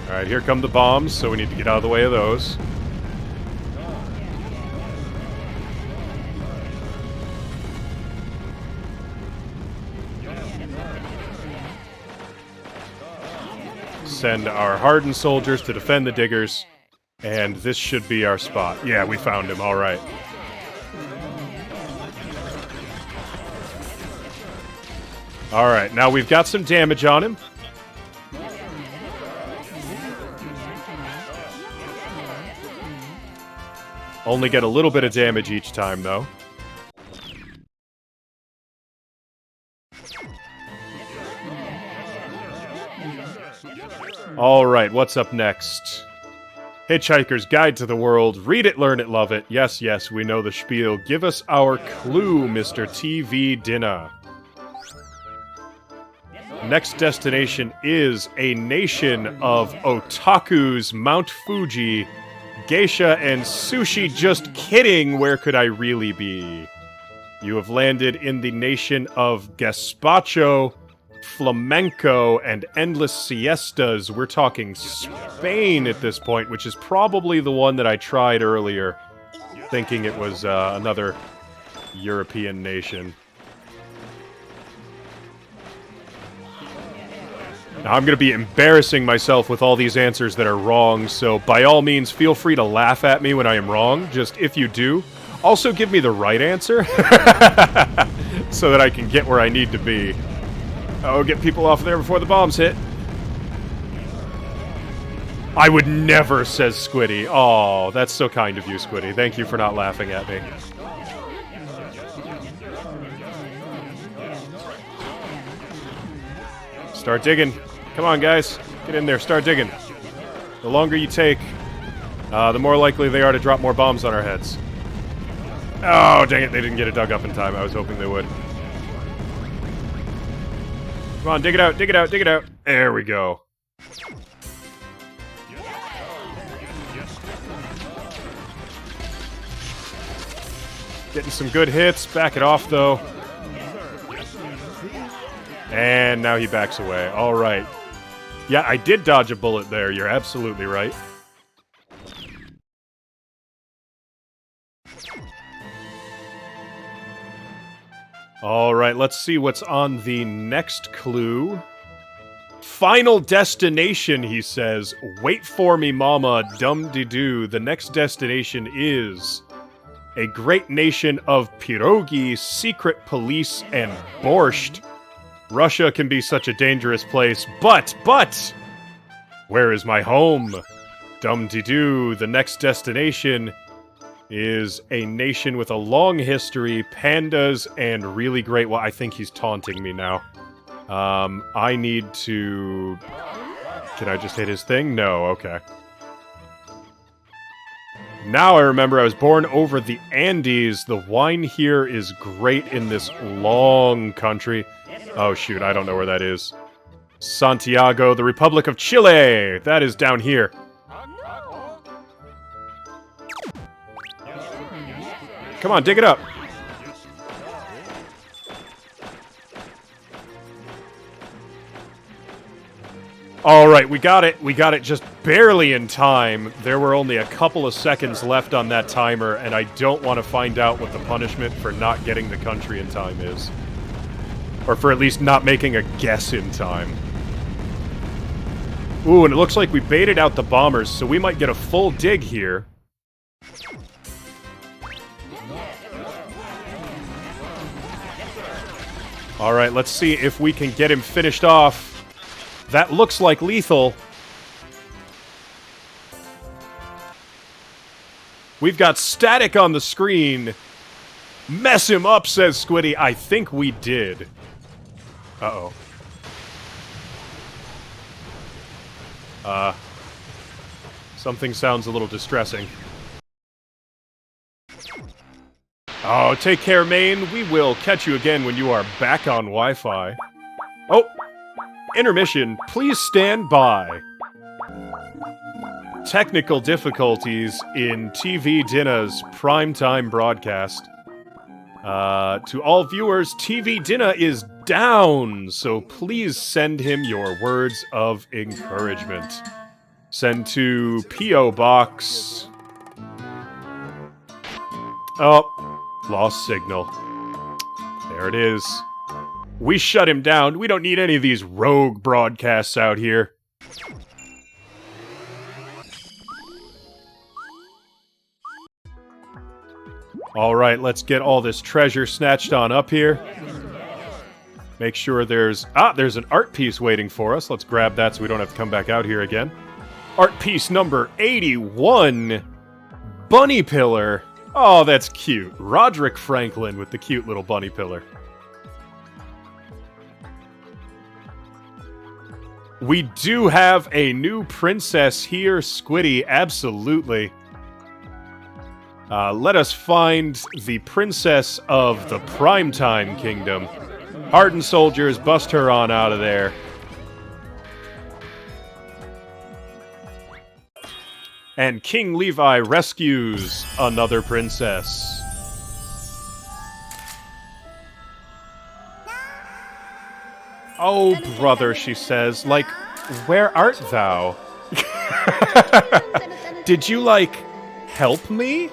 Speaker 1: Alright, here come the bombs, so we need to get out of the way of those. Send our hardened soldiers to defend the diggers. And this should be our spot. Yeah, we found him, alright. Alright, now we've got some damage on him. Only get a little bit of damage each time, though. Alright, what's up next? Hitchhiker's Guide to the World. Read it, learn it, love it. Yes, yes, we know the spiel. Give us our clue, Mr. TV Dinner. Next destination is a nation of otakus, Mount Fuji, geisha, and sushi. Just kidding, where could I really be? You have landed in the nation of gazpacho, flamenco, and endless siestas. We're talking Spain at this point, which is probably the one that I tried earlier, thinking it was another European nation. Now, I'm going to be embarrassing myself with all these answers that are wrong, so by all means, feel free to laugh at me when I am wrong. Just if you do, also give me the right answer so that I can get where I need to be. Oh, get people off there before the bombs hit. I would never, says Squiddy. Oh, that's so kind of you, Squiddy. Thank you for not laughing at me. Start digging. Come on, guys. Get in there. Start digging. The longer you take, the more likely they are to drop more bombs on our heads. Oh, dang it. They didn't get it dug up in time. I was hoping they would. Come on, dig it out, dig it out, dig it out. There we go. Getting some good hits. Back it off, though. And now he backs away. All right. Yeah, I did dodge a bullet there. You're absolutely right. All right, let's see what's on the next clue. Final destination, he says. Wait for me, mama, dum-de-doo. The next destination is a great nation of pierogi, secret police, and borscht. Russia can be such a dangerous place, but, where is my home? Dum-de-doo, the next destination is a nation with a long history, pandas, and really great... Well, I think he's taunting me now. I need to... Can I just hit his thing? No, okay. Now I remember I was born over the Andes. The wine here is great in this long country. Oh, shoot, I don't know where that is. Santiago, the Republic of Chile! That is down here. Come on, dig it up. Alright, we got it. We got it just barely in time. There were only a couple of seconds left on that timer, and I don't want to find out what the punishment for not getting the country in time is. Or for at least not making a guess in time. Ooh, and it looks like we baited out the bombers, so we might get a full dig here. Alright, let's see if we can get him finished off. That looks like lethal. We've got static on the screen. Mess him up, says Squiddy. I think we did. Uh-oh. Something sounds a little distressing. Oh, take care, Maine. We will catch you again when you are back on Wi-Fi. Oh! Intermission. Please stand by. Technical difficulties in TV Dinner's primetime broadcast. To all viewers, TV Dinner is down, so please send him your words of encouragement. Send to P.O. Box... Oh, lost signal. There it is. We shut him down. We don't need any of these rogue broadcasts out here. Alright, let's get all this treasure snatched on up here. Make sure there's... there's an art piece waiting for us. Let's grab that so we don't have to come back out here again. Art piece number 81. Bunny Pillar. Oh, that's cute. Roderick Franklin with the cute little bunny pillar. We do have a new princess here, Squiddy. Absolutely. Let us find the princess of the Primetime Kingdom. Hardened soldiers, bust her on out of there. And King Levi rescues another princess. Oh, brother, she says, like, where art thou? Did you, like, help me?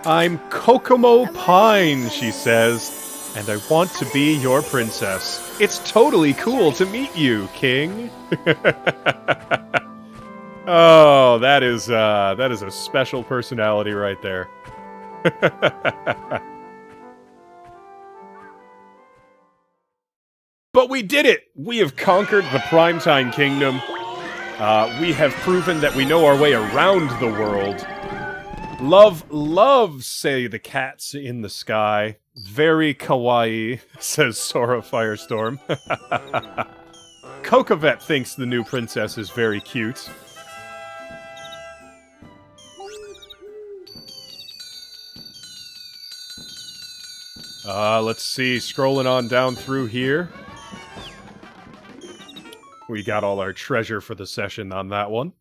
Speaker 1: I'm Kokomo Pine, she says, and I want to be your princess. It's totally cool to meet you, King. Oh, that is a special personality right there. But we did it! We have conquered the Primetime Kingdom. We have proven that we know our way around the world. Love, say the cats in the sky. Very kawaii, says Sora Firestorm. Kokovet thinks the new princess is very cute. Let's see, scrolling on down through here. We got all our treasure for the session on that one.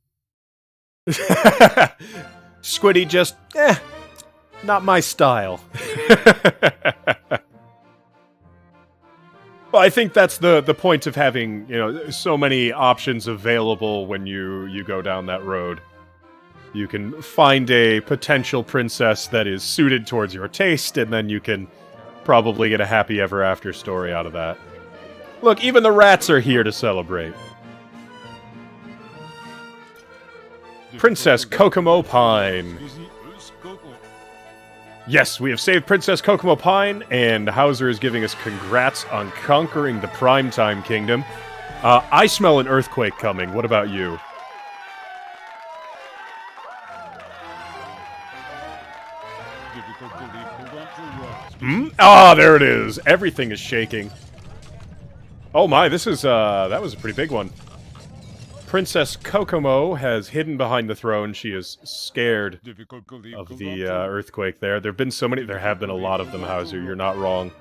Speaker 1: Squiddy just, not my style. Well, I think that's the point of having, you know, so many options available when you go down that road. You can find a potential princess that is suited towards your taste, and then you can probably get a happy ever after story out of that. Look, even the rats are here to celebrate. Princess Kokomo Pine. Yes, we have saved Princess Kokomo Pine, and Hauser is giving us congrats on conquering the Primetime Kingdom. I smell an earthquake coming. What about you? Ah, there it is. Everything is shaking. Oh my, this is, that was a pretty big one. Princess Kokomo has hidden behind the throne. She is scared of the earthquake there. There have been so many. There have been a lot of them, Hauser. You're not wrong.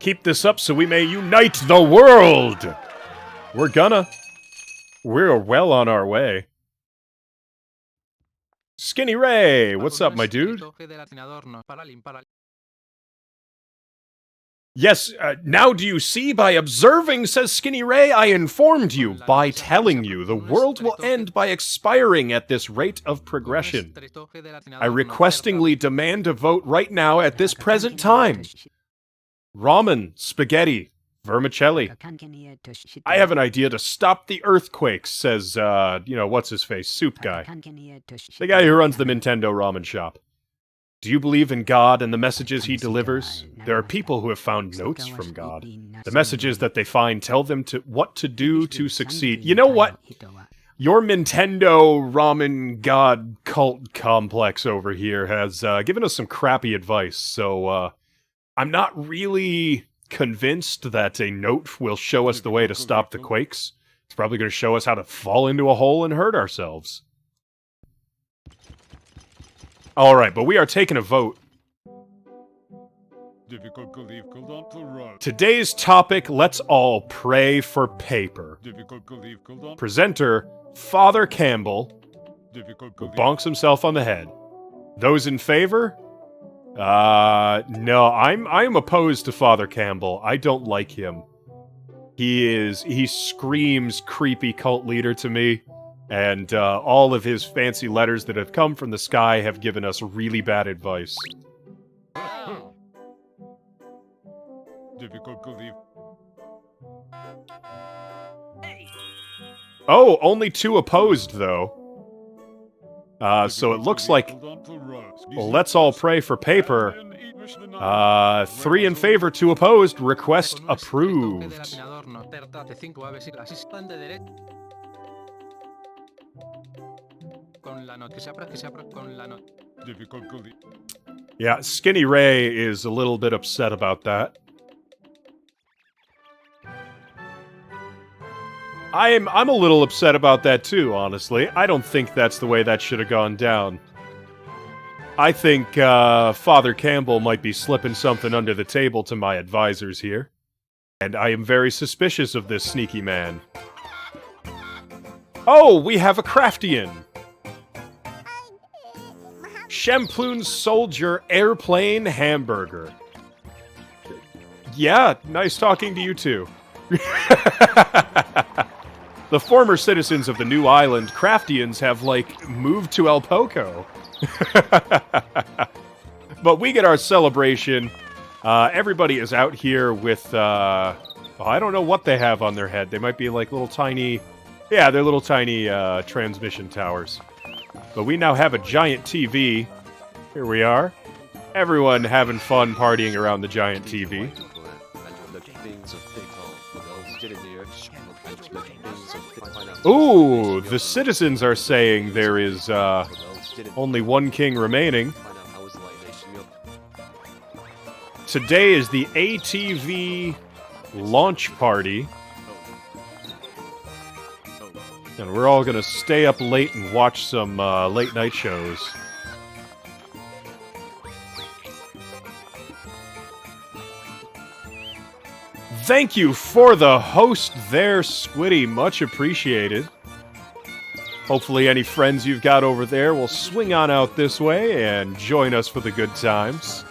Speaker 1: Keep this up so we may unite the world! We're gonna. We're well on our way. Skinny Ray, what's up, my dude? Yes, now do you see? By observing, says Skinny Ray, I informed you. By telling you, the world will end by expiring at this rate of progression. I requestingly demand a vote right now at this present time. Ramen, spaghetti, vermicelli. I have an idea to stop the earthquakes, says, what's-his-face, Soup Guy. The guy who runs the Nintendo ramen shop. Do you believe in God and the messages he delivers? There are people who have found notes from God. The messages that they find tell them what to do to succeed. You know what? Your Nintendo ramen god cult complex over here has given us some crappy advice, so I'm not really convinced that a note will show us the way to stop the quakes. It's probably going to show us how to fall into a hole and hurt ourselves. Alright, but we are taking a vote. Today's topic, let's all pray for paper. Presenter, Father Campbell, who bonks himself on the head. Those in favor? No, I'm opposed to Father Campbell. I don't like him. He screams creepy cult leader to me. And all of his fancy letters that have come from the sky have given us really bad advice. Oh, only 2 opposed, though. So it looks like... Well, let's all pray for paper. 3 in favor, 2 opposed. Request approved. Yeah, Skinny Ray is a little bit upset about that. I'm a little upset about that too, honestly. I don't think that's the way that should have gone down. I think Father Campbell might be slipping something under the table to my advisors here. And I am very suspicious of this sneaky man. Oh, we have a Craftian! Shamploon Soldier Airplane Hamburger. Yeah, nice talking to you too. The former citizens of the new island, Craftians, have, like, moved to El Poco. But we get our celebration. Everybody is out here with, I don't know what they have on their head. They might be, like, little tiny... Yeah, they're little tiny, transmission towers. But we now have a giant TV. Here we are. Everyone having fun partying around the giant TV. Ooh, the citizens are saying there is only one king remaining. Today is the ATV launch party. And we're all gonna stay up late and watch some late night shows. Thank you for the host there, Squiddy. Much appreciated. Hopefully any friends you've got over there will swing on out this way and join us for the good times.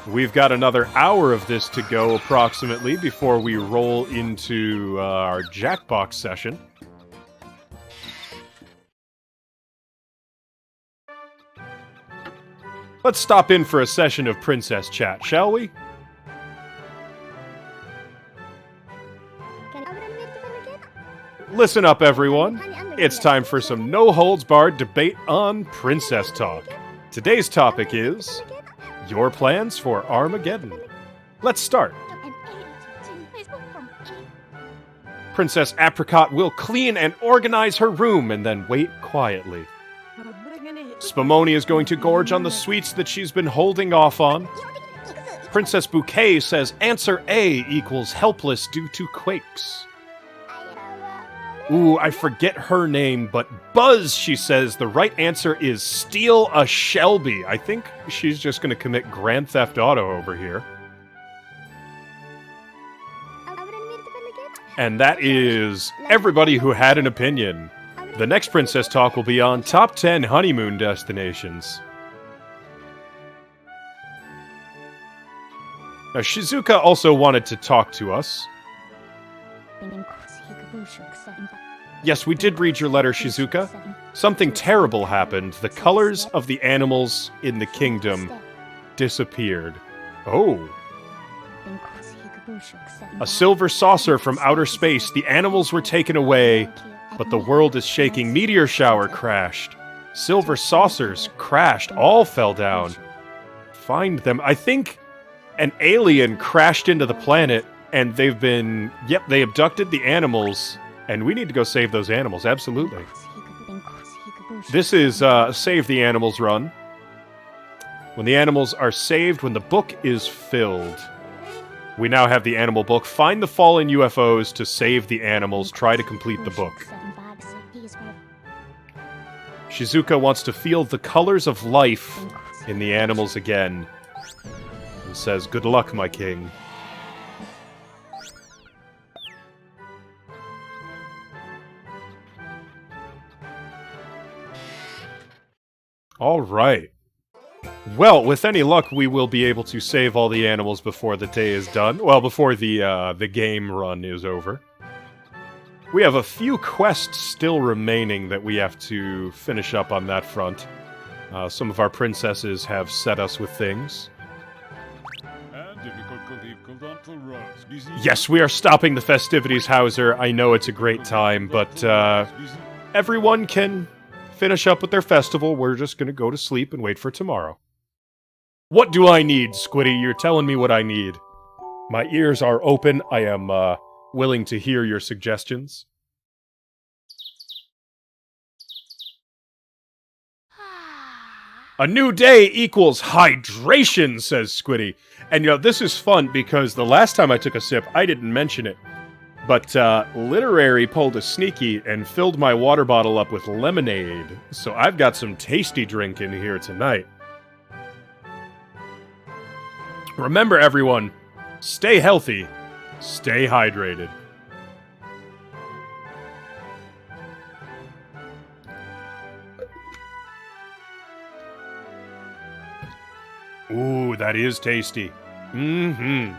Speaker 1: We've got another hour of this to go, approximately, before we roll into our Jackbox session. Let's stop in for a session of Princess Chat, shall we? Listen up, everyone. It's time for some no-holds-barred debate on Princess Talk. Today's topic is your plans for Armageddon. Let's start. Princess Apricot will clean and organize her room and then wait quietly. Spumoni is going to gorge on the sweets that she's been holding off on. Princess Bouquet says answer A equals helpless due to quakes. Ooh, I forget her name, but Buzz, she says, the right answer is steal a Shelby. I think she's just going to commit Grand Theft Auto over here. And that is everybody who had an opinion. The next Princess Talk will be on Top 10 Honeymoon Destinations. Now, Shizuka also wanted to talk to us. Yes, we did read your letter, Shizuka. Something terrible happened. The colors of the animals in the kingdom disappeared. Oh. A silver saucer from outer space. The animals were taken away, but the world is shaking. Meteor shower crashed. Silver saucers crashed. All fell down. Find them. I think an alien crashed into the planet, and they've been... Yep, they abducted the animals. And we need to go save those animals, absolutely. This is Save the Animals run. When the animals are saved, when the book is filled. We now have the animal book. Find the fallen UFOs to save the animals. Try to complete the book. Shizuka wants to feel the colors of life in the animals again. And says, good luck, my king. All right. Well, with any luck, we will be able to save all the animals before the day is done. Well, before the game run is over. We have a few quests still remaining that we have to finish up on that front. Some of our princesses have set us with things. Yes, we are stopping the festivities, Hauser. I know it's a great time, but everyone can finish up with their festival. We're just going to go to sleep and wait for tomorrow. What do I need, Squiddy? You're telling me what I need. My ears are open. I am willing to hear your suggestions. A new day equals hydration, says Squiddy. And, you know, this is fun because the last time I took a sip, I didn't mention it. But Literary pulled a sneaky and filled my water bottle up with lemonade. So I've got some tasty drink in here tonight. Remember, everyone, stay healthy, stay hydrated. Ooh, that is tasty. Mm-hmm.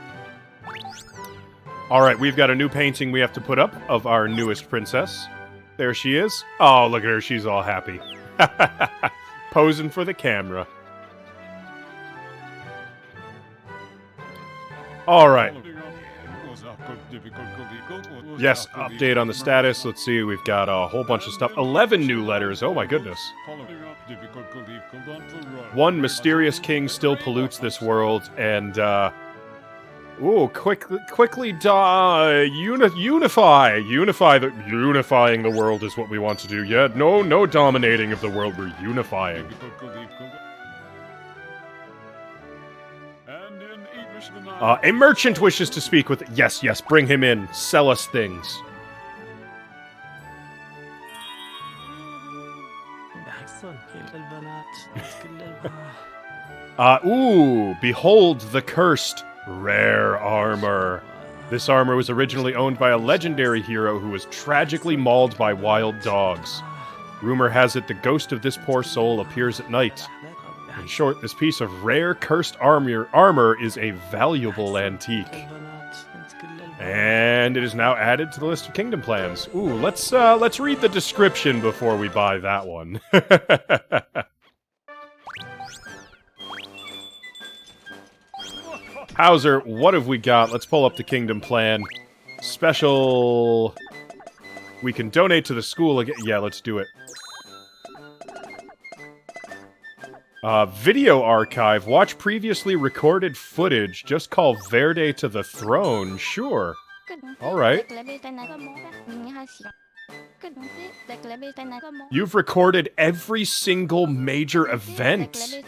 Speaker 1: Alright, we've got a new painting we have to put up of our newest princess. There she is. Oh, look at her. She's all happy. Posing for the camera. Alright. Yes, update on the status. Let's see, we've got a whole bunch of stuff. 11 new letters. Oh my goodness. One mysterious king still pollutes this world, and, ooh, quickly unify! Unifying the world is what we want to do. Yeah, no dominating of the world, we're unifying. A merchant wishes to speak with... Yes, bring him in. Sell us things. Ooh, behold the cursed rare armor. This armor was originally owned by a legendary hero who was tragically mauled by wild dogs. Rumor has it the ghost of this poor soul appears at night. In short, this piece of rare cursed armor is a valuable antique. And it is now added to the list of kingdom plans. Ooh, let's read the description before we buy that one. Hauser, what have we got? Let's pull up the kingdom plan. Special... We can donate to the school again. Yeah, let's do it. Video archive. Watch previously recorded footage. Just call Verde to the throne. Sure. Alright. You've recorded every single major event.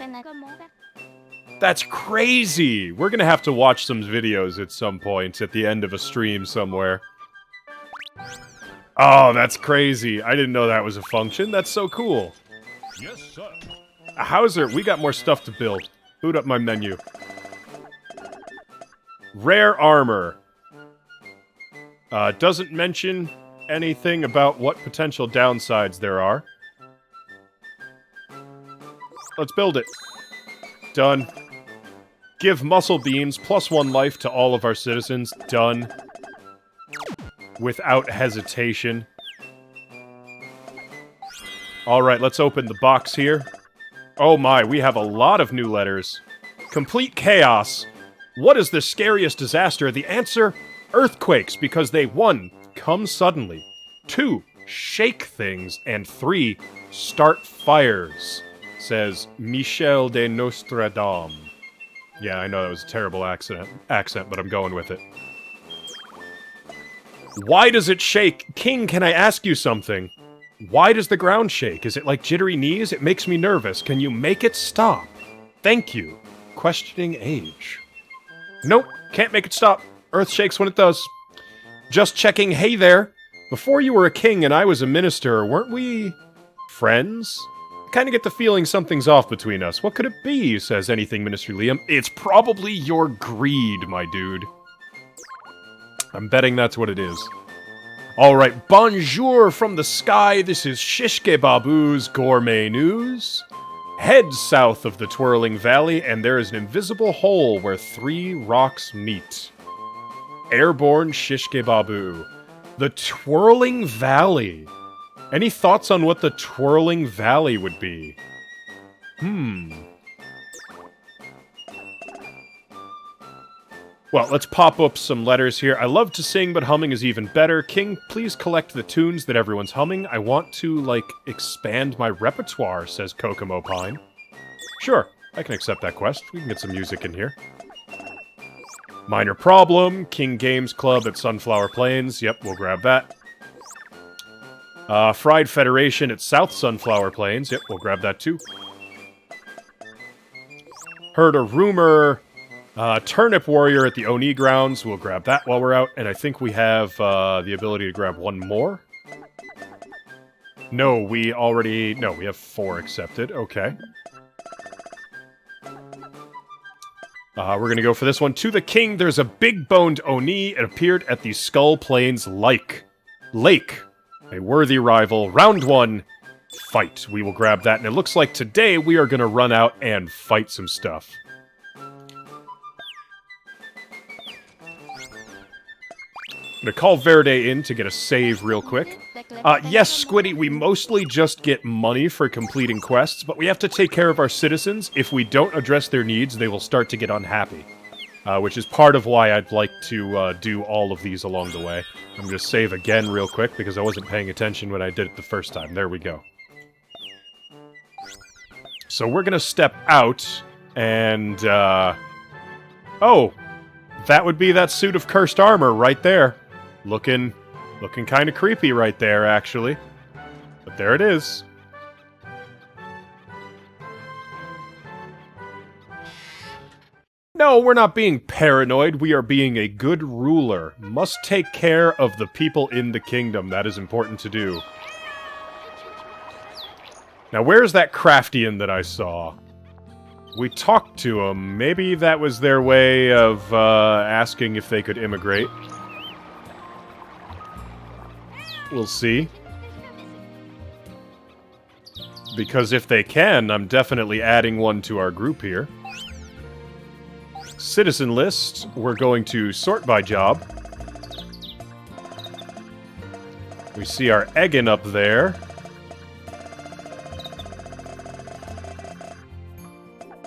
Speaker 1: That's crazy! We're gonna have to watch some videos at some point, at the end of a stream somewhere. Oh, that's crazy. I didn't know that was a function. That's so cool.
Speaker 2: Yes, sir.
Speaker 1: Hauser, we got more stuff to build. Boot up my menu. Rare armor. Doesn't mention anything about what potential downsides there are. Let's build it. Done. Give muscle beams +1 life to all of our citizens. Done. Without hesitation. Alright, let's open the box here. Oh my, we have a lot of new letters. Complete chaos. What is the scariest disaster? The answer, earthquakes, because they 1. Come suddenly. 2. Shake things. And 3. Start fires. Says Michel de Nostradam. Yeah, I know that was a terrible accent, but I'm going with it. Why does it shake? King, can I ask you something? Why does the ground shake? Is it like jittery knees? It makes me nervous. Can you make it stop? Thank you. Questioning age. Nope, can't make it stop. Earth shakes when it does. Just checking, hey there. Before you were a king and I was a minister, weren't we... friends? I kinda get the feeling something's off between us. What could it be, says Anything Minister Liam. It's probably your greed, my dude. I'm betting that's what it is. Alright, bonjour from the sky, this is Shishke Babu's Gourmet News. Head south of the Twirling Valley, and there is an invisible hole where 3 rocks meet. Airborne Shishke Babu. The Twirling Valley. Any thoughts on what the Twirling Valley would be? Well, let's pop up some letters here. I love to sing, but humming is even better. King, please collect the tunes that everyone's humming. I want to, like, expand my repertoire, says Kokomo Pine. Sure, I can accept that quest. We can get some music in here. Minor Problem, King Games Club at Sunflower Plains. Yep, we'll grab that. Fried Federation at South Sunflower Plains. Yep, we'll grab that too. Heard a rumor... Turnip Warrior at the Oni Grounds. We'll grab that while we're out. And I think we have the ability to grab one more. No, we already... No, we have 4 accepted. Okay. We're gonna go for this one. To the king, there's a big-boned Oni. It appeared at the Skull Plains Lake. A worthy rival. Round 1. Fight. We will grab that. And it looks like today we are gonna run out and fight some stuff. gonna call Verde in to get a save real quick. Yes, Squiddy, we mostly just get money for completing quests, but we have to take care of our citizens. If we don't address their needs, they will start to get unhappy. Which is part of why I'd like to do all of these along the way. I'm gonna save again real quick, because I wasn't paying attention when I did it the first time. There we go. So we're gonna step out, and, oh! That would be that suit of cursed armor right there. Looking kind of creepy right there, actually. But there it is. No, we're not being paranoid. We are being a good ruler. Must take care of the people in the kingdom. That is important to do. Now, where's that Craftian that I saw? We talked to them. Maybe that was their way of asking if they could immigrate. We'll see. Because if they can, I'm definitely adding one to our group here. Citizen list, we're going to sort by job. We see our Eggin up there.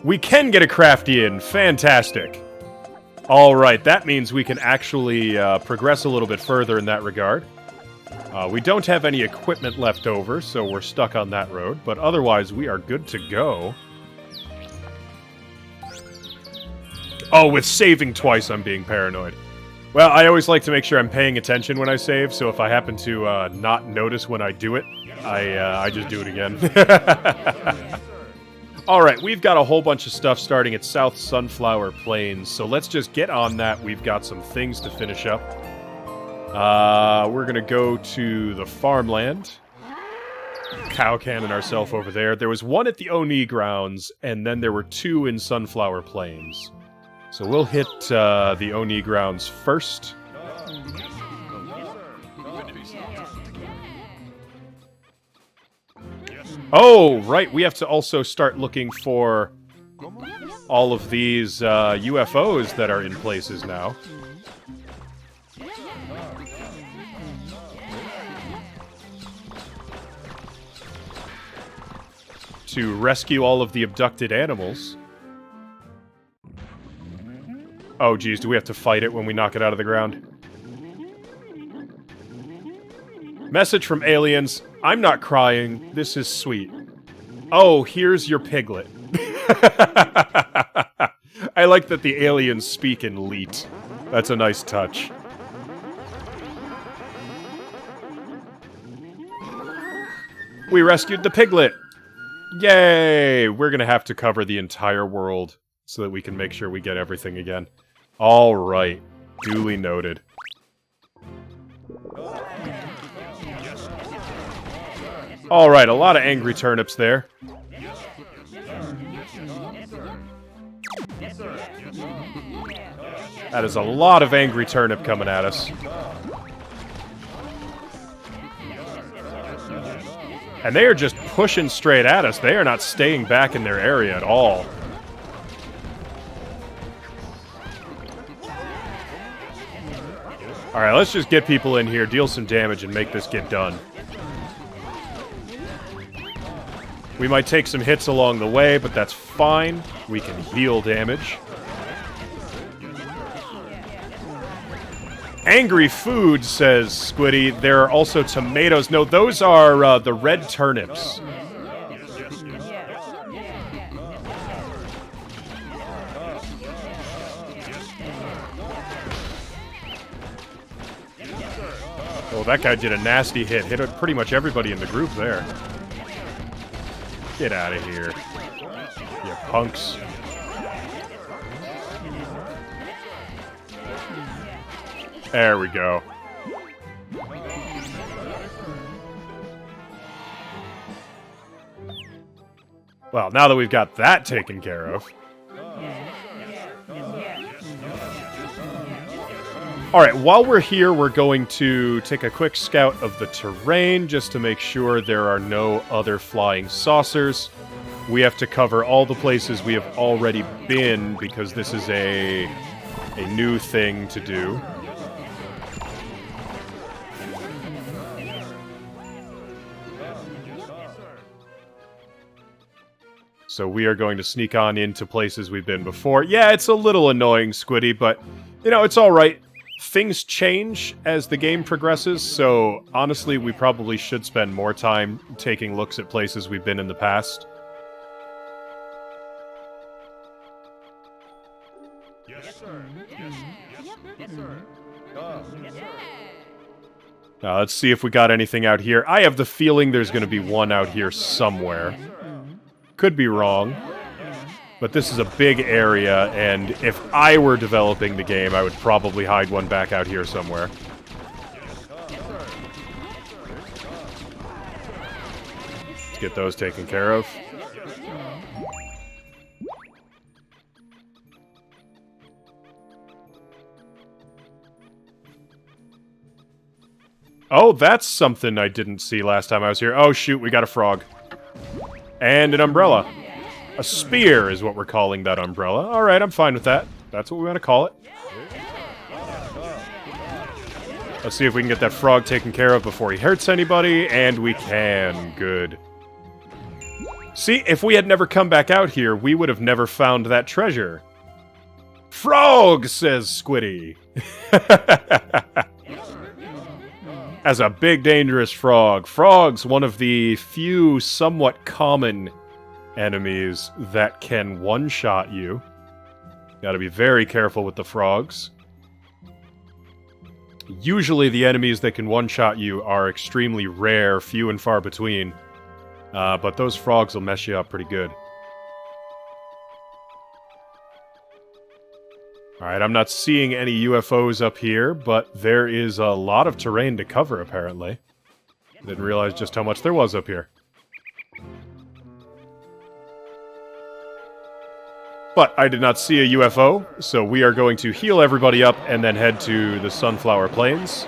Speaker 1: We can get a Craftian! Fantastic! Alright, that means we can actually progress a little bit further in that regard. We don't have any equipment left over, so we're stuck on that road, but otherwise we are good to go. Oh, with saving twice, I'm being paranoid. Well, I always like to make sure I'm paying attention when I save, so if I happen to not notice when I do it, I just do it again. Alright, we've got a whole bunch of stuff starting at South Sunflower Plains, so let's just get on that. We've got some things to finish up. We're gonna go to the farmland. Cow cannon ourselves over there. There was one at the Oni grounds, and then there were two in Sunflower Plains. So we'll hit the Oni grounds first. Oh, right, we have to also start looking for all of these UFOs that are in places now. To rescue all of the abducted animals. Oh, geez, do we have to fight it when we knock it out of the ground? Message from aliens. I'm not crying. This is sweet. Oh, here's your piglet. I like that the aliens speak in Leet. That's a nice touch. We rescued the piglet! Yay! We're gonna have to cover the entire world so that we can make sure we get everything again. Alright. Duly noted. Alright, a lot of angry turnips there. That is a lot of angry turnip coming at us. And they are just pushing straight at us. They are not staying back in their area at all. Alright, let's just get people in here, deal some damage, and make this get done. We might take some hits along the way, but that's fine. We can heal damage. Angry food, says Squiddy. There are also tomatoes. No, those are the red turnips. Oh, that guy did a nasty hit. Hit pretty much everybody in the group there. Get out of here, you punks. There we go. Well, now that we've got that taken care of. Alright, while we're here, we're going to take a quick scout of the terrain just to make sure there are no other flying saucers. We have to cover all the places we have already been because this is a new thing to do. So we are going to sneak on into places we've been before. Yeah, it's a little annoying, Squiddy, but, you know, it's alright. Things change as the game progresses, so honestly, we probably should spend more time taking looks at places we've been in the past.
Speaker 2: Yes, sir. Yes, yes, sir. Yes, sir.
Speaker 1: Now, let's see if we got anything out here. I have the feeling there's going to be one out here somewhere. Could be wrong. But this is a big area, and if I were developing the game, I would probably hide one back out here somewhere. Let's get those taken care of. Oh, that's something I didn't see last time I was here. Oh, shoot, we got a frog. And an umbrella. A spear is what we're calling that umbrella. Alright, I'm fine with that. That's what we want to call it. Let's see if we can get that frog taken care of before he hurts anybody, and we can. Good. See, if we had never come back out here, we would have never found that treasure. Frog, says Squiddy. As a big, dangerous frog. Frog's one of the few somewhat common enemies that can one-shot you. Gotta be very careful with the frogs. Usually the enemies that can one-shot you are extremely rare, few and far between. But those frogs will mess you up pretty good. Alright, I'm not seeing any UFOs up here, but there is a lot of terrain to cover, apparently. Didn't realize just how much there was up here. But I did not see a UFO, so we are going to heal everybody up and then head to the Sunflower Plains.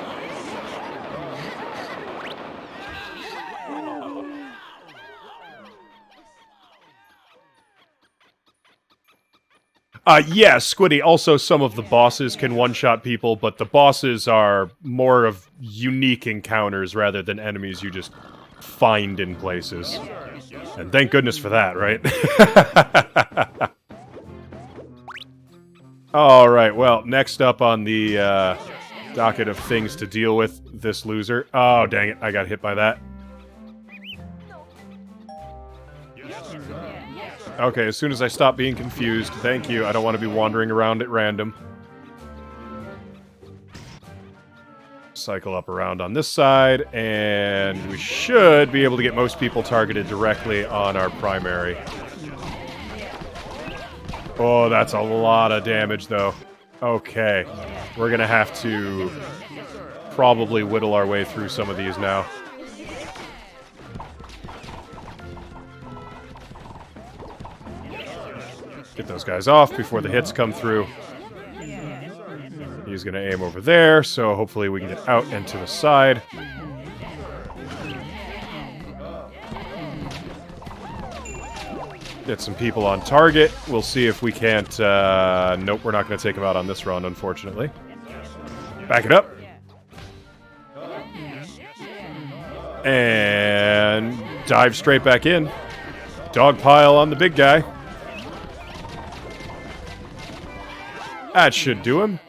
Speaker 1: Yeah, Squiddy, also some of the bosses can one-shot people, but the bosses are more of unique encounters rather than enemies you just find in places. And thank goodness for that, right? Alright, well, next up on the docket of things to deal with, this loser. Oh, dang it, I got hit by that. Okay, as soon as I stop being confused, thank you, I don't want to be wandering around at random. Cycle up around on this side, and we should be able to get most people targeted directly on our primary. Oh, that's a lot of damage, though. Okay. We're gonna have to probably whittle our way through some of these now. Get those guys off before the hits come through. He's gonna aim over there, so hopefully we can get out and to the side. Get some people on target. We'll see if we can't... nope, we're not going to take them out on this run, unfortunately. Back it up. And dive straight back in. Dog pile on the big guy. That should do him.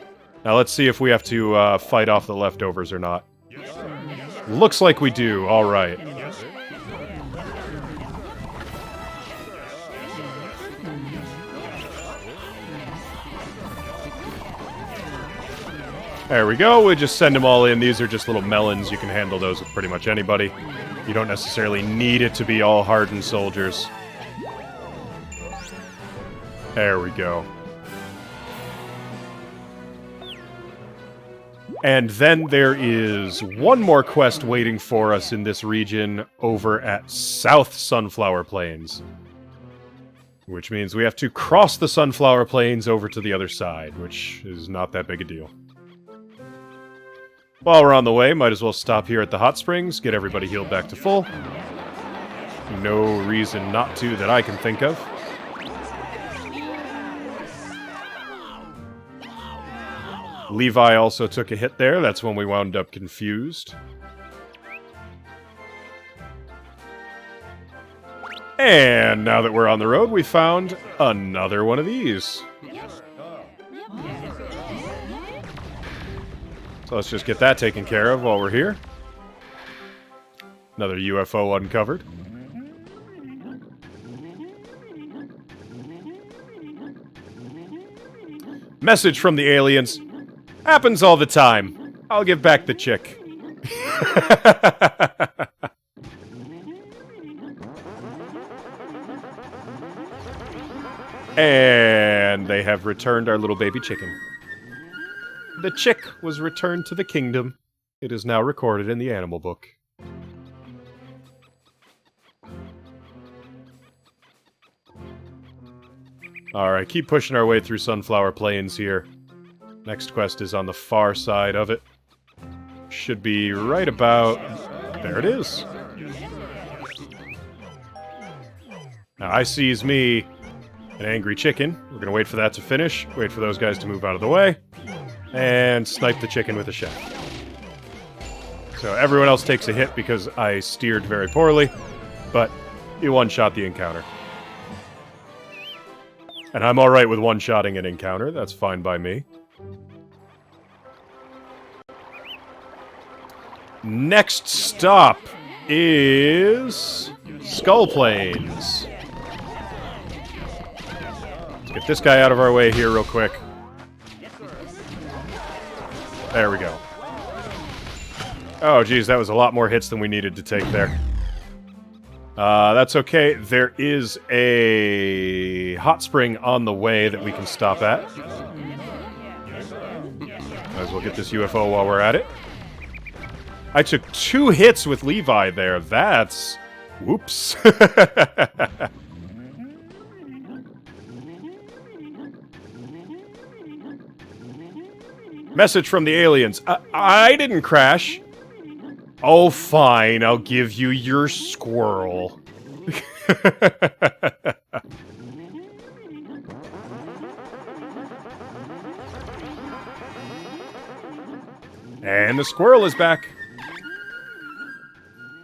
Speaker 1: Now let's see if we have to fight off the leftovers or not. Looks like we do. All right. There we go, we just send them all in. These are just little melons. You can handle those with pretty much anybody. You don't necessarily need it to be all hardened soldiers. There we go. And then there is one more quest waiting for us in this region over at South Sunflower Plains. Which means we have to cross the Sunflower Plains over to the other side, which is not that big a deal. While we're on the way, might as well stop here at the hot springs, get everybody healed back to full. No reason not to that I can think of. Levi also took a hit there, that's when we wound up confused. And now that we're on the road, we found another one of these. So let's just get that taken care of while we're here. Another UFO uncovered. Message from the aliens. Happens all the time. I'll give back the chick. And they have returned our little baby chicken. The chick was returned to the kingdom. It is now recorded in the animal book. Alright, keep pushing our way through Sunflower Plains here. Next quest is on the far side of it. Should be right about... There it is. Now, I sees me, an angry chicken. We're gonna wait for that to finish, wait for those guys to move out of the way, and snipe the chicken with a shaft. So everyone else takes a hit because I steered very poorly, but you one-shot the encounter. And I'm alright with one-shotting an encounter, that's fine by me. Next stop is... Skull Plains. Let's get this guy out of our way here real quick. There we go. Oh, geez, that was a lot more hits than we needed to take there. That's okay. There is a hot spring on the way that we can stop at. Might as well get this UFO while we're at it. I took 2 hits with Levi there. That's... Whoops. Message from the aliens. I didn't crash. Oh, fine. I'll give you your squirrel. And the squirrel is back.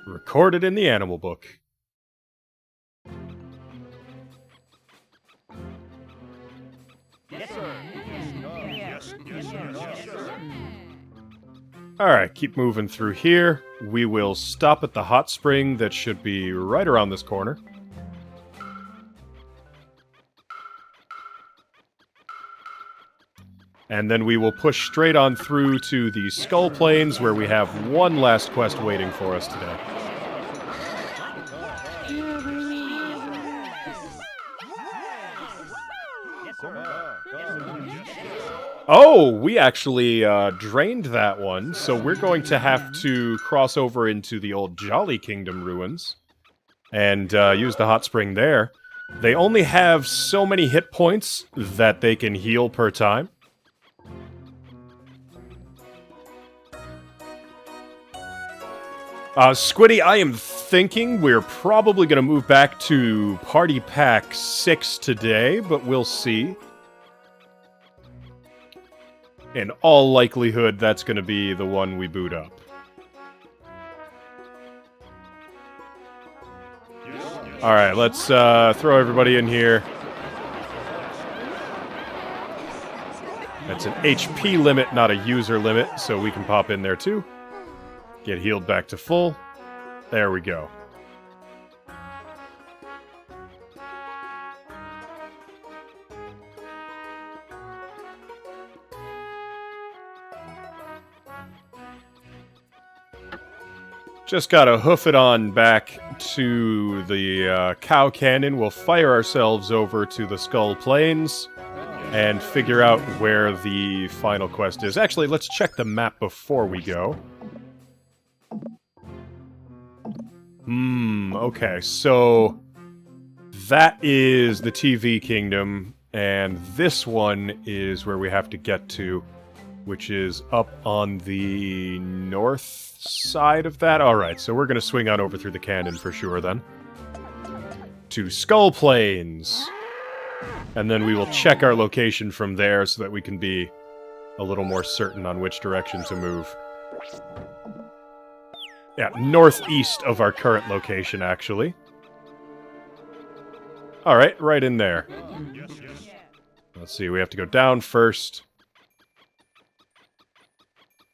Speaker 1: Recorded in the animal book.
Speaker 2: Yes, sir. Yes, sir.
Speaker 1: Alright, keep moving through here. We will stop at the hot spring that should be right around this corner. And then we will push straight on through to the Skull Plains, where we have one last quest waiting for us today. Oh, we actually drained that one, so we're going to have to cross over into the old Jolly Kingdom ruins and use the hot spring there. They only have so many hit points that they can heal per time. Squiddy, I am thinking we're probably going to move back to Party Pack 6 today, but we'll see. In all likelihood, that's going to be the one we boot up. Alright, let's throw everybody in here. That's an HP limit, not a user limit, so we can pop in there too. Get healed back to full. There we go. Just gotta hoof it on back to the cow cannon. We'll fire ourselves over to the Skull Plains and figure out where the final quest is. Actually, let's check the map before we go. Okay, so that is the TV Kingdom, and this one is where we have to get to, which is up on the north side of that. Alright, so we're gonna swing on over through the cannon for sure then. To Skull Plains. And then we will check our location from there so that we can be a little more certain on which direction to move. Yeah, northeast of our current location, actually. Alright, right in there. Let's see, we have to go down first.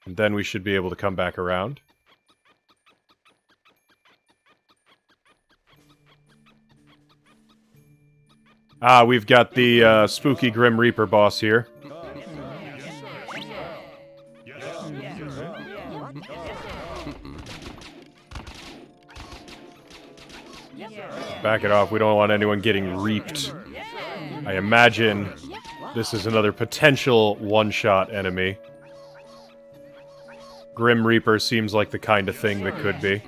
Speaker 1: And then we should be able to come back around. Ah, we've got the spooky Grim Reaper boss here. Back it off, we don't want anyone getting reaped. I imagine this is another potential one-shot enemy. Grim Reaper seems like the kind of thing that could be.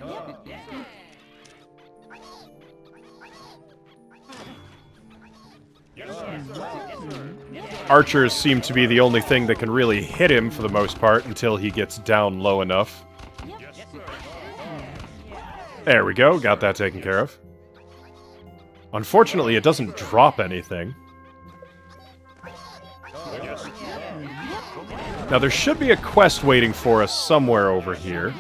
Speaker 1: Archers seem to be the only thing that can really hit him for the most part until he gets down low enough. There we go, got that taken care of. Unfortunately, it doesn't drop anything. Now, there should be a quest waiting for us somewhere over here.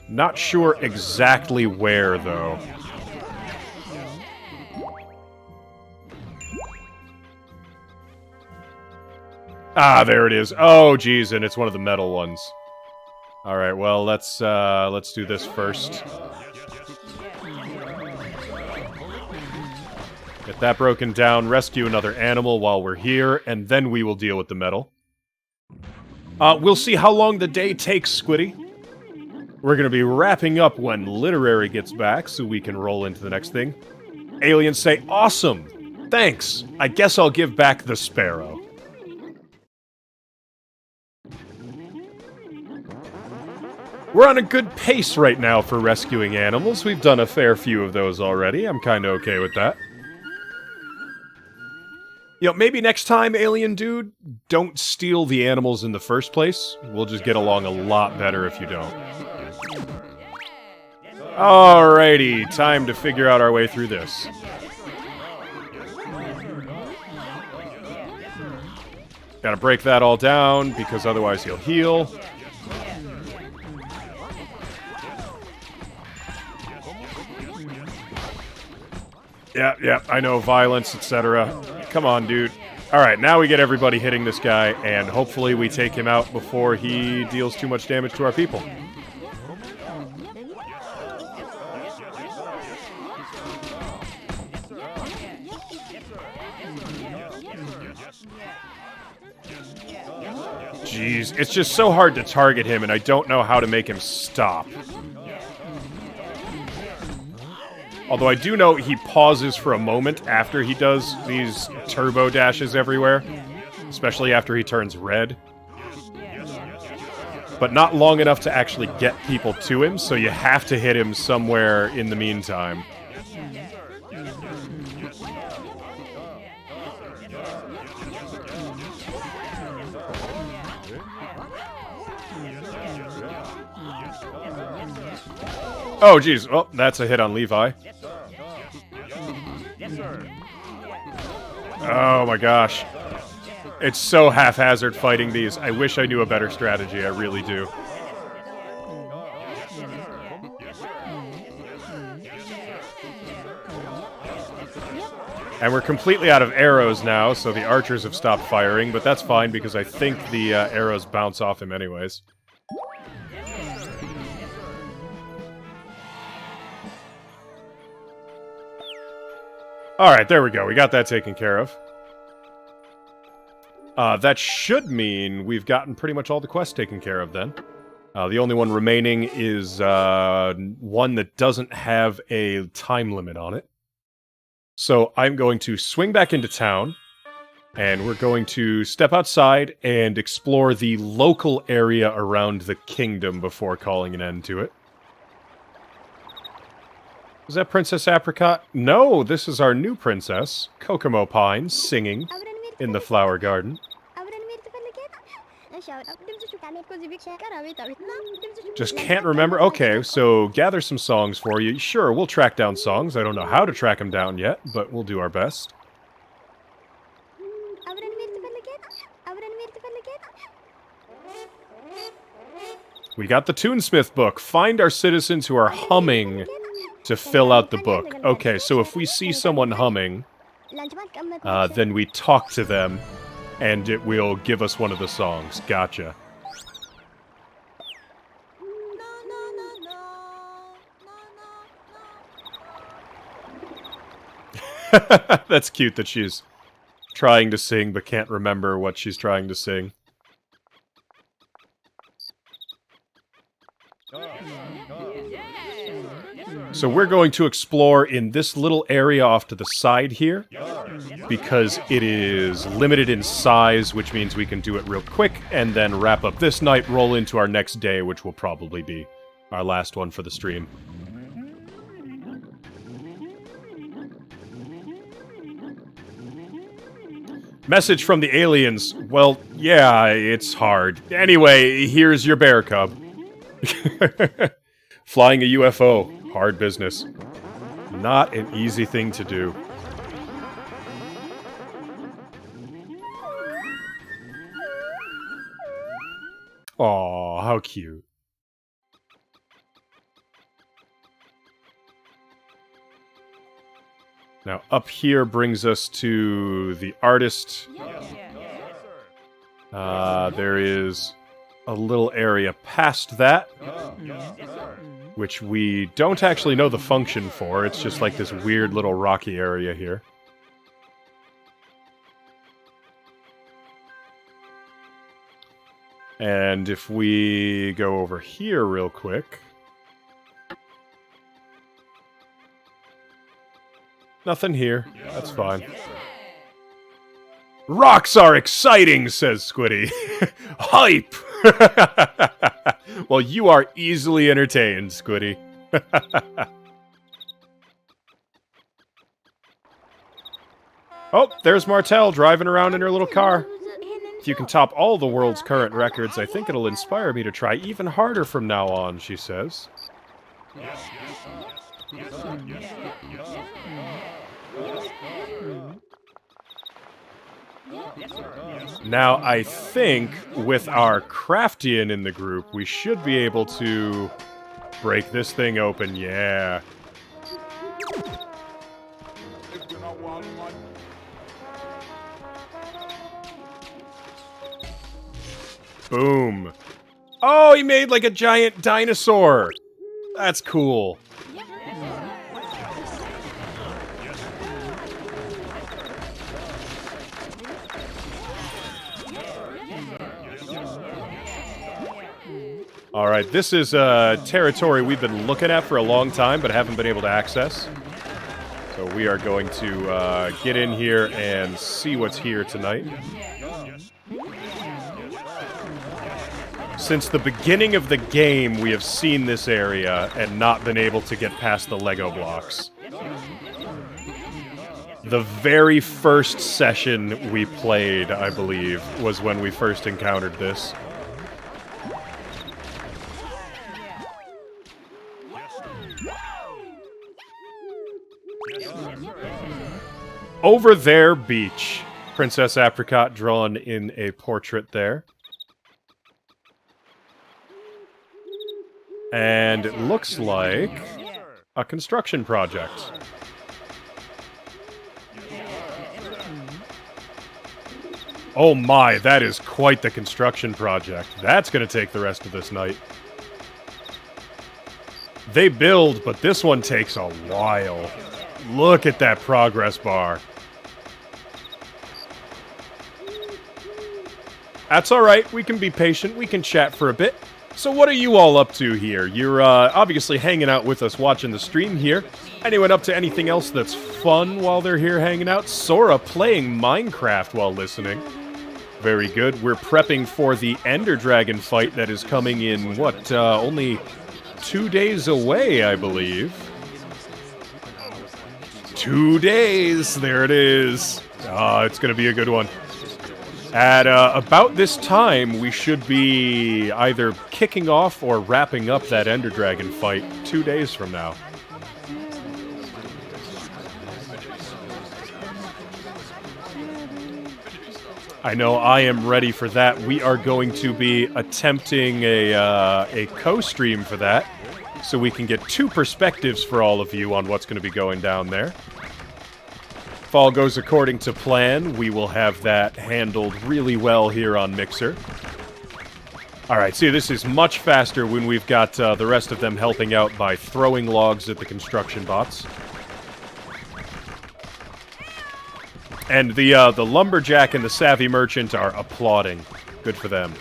Speaker 1: Not sure exactly where, though. Ah, there it is. Oh, geez, and it's one of the metal ones. Alright, well, let's do this first. Get that broken down, rescue another animal while we're here, and then we will deal with the metal. We'll see how long the day takes, Squiddy. We're gonna be wrapping up when Literary gets back, so we can roll into the next thing. Aliens say, awesome! Thanks! I guess I'll give back the sparrow. We're on a good pace right now for rescuing animals. We've done a fair few of those already. I'm kinda okay with that. You know, maybe next time, alien dude, don't steal the animals in the first place. We'll just get along a lot better if you don't. Alrighty, time to figure out our way through this. Gotta break that all down, because otherwise he'll heal. Yeah, I know, violence, etc. Come on, dude. Alright, now we get everybody hitting this guy, and hopefully we take him out before he deals too much damage to our people. Jeez, it's just so hard to target him, and I don't know how to make him stop. Although I do know he pauses for a moment after he does these turbo dashes everywhere. Especially after he turns red. But not long enough to actually get people to him, so you have to hit him somewhere in the meantime. Oh, geez. Oh, that's a hit on Levi. Oh my gosh. It's so haphazard fighting these. I wish I knew a better strategy, I really do. And we're completely out of arrows now, so the archers have stopped firing, but that's fine because I think the arrows bounce off him anyways. Alright, there we go. We got that taken care of. That should mean we've gotten pretty much all the quests taken care of then. The only one remaining is one that doesn't have a time limit on it. So I'm going to swing back into town, and we're going to step outside and explore the local area around the kingdom before calling an end to it. Is that Princess Apricot? No, this is our new princess, Kokomo Pine, singing in the flower garden. Just can't remember. Okay, so gather some songs for you. Sure, we'll track down songs. I don't know how to track them down yet, but we'll do our best. We got the Toonsmith book. Find our citizens who are humming to fill out the book. Okay, so if we see someone humming, then we talk to them, and it will give us one of the songs. Gotcha. That's cute that she's trying to sing but can't remember what she's trying to sing. So we're going to explore in this little area off to the side here, because it is limited in size, which means we can do it real quick, and then wrap up this night, roll into our next day, which will probably be our last one for the stream. Message from the aliens. Well, yeah, it's hard. Anyway, here's your bear cub. Flying a UFO. Hard business. Not an easy thing to do. Aw, how cute. Now, up here brings us to the artist. There is a little area past that, which we don't actually know the function for. It's just like this weird little rocky area here. And if we go over here real quick... Nothing here. That's fine. Rocks are exciting, says Squiddy. Hype! Well, you are easily entertained, Squiddy. Oh, there's Martell driving around in her little car. If you can top all the world's current records, I think it'll inspire me to try even harder from now on, she says. Now, I think with our Craftian in the group, we should be able to break this thing open. Yeah. Boom. Oh, he made like a giant dinosaur. That's cool. Alright, this is territory we've been looking at for a long time, but haven't been able to access. So we are going to get in here and see what's here tonight. Since the beginning of the game, we have seen this area and not been able to get past the Lego blocks. The very first session we played, I believe, was when we first encountered this. Over there, beach. Princess Apricot drawn in a portrait there. And it looks like a construction project. Oh my, that is quite the construction project. That's gonna take the rest of this night. They build, but this one takes a while. Look at that progress bar. That's alright, we can be patient, we can chat for a bit. So what are you all up to here? You're obviously hanging out with us watching the stream here. Anyone up to anything else that's fun while they're here hanging out? Sora playing Minecraft while listening. Very good. We're prepping for the Ender Dragon fight that is coming in, what, only 2 days away, I believe. 2 days! There it is. It's gonna be a good one. At about this time, we should be either kicking off or wrapping up that Ender Dragon fight 2 days from now. I know I am ready for that. We are going to be attempting a co-stream for that. so we can get 2 perspectives for all of you on what's going to be going down there. If all goes according to plan, we will have that handled really well here on Mixer. Alright, see, this is much faster when we've got the rest of them helping out by throwing logs at the construction bots. And the lumberjack and the savvy merchant are applauding. Good for them.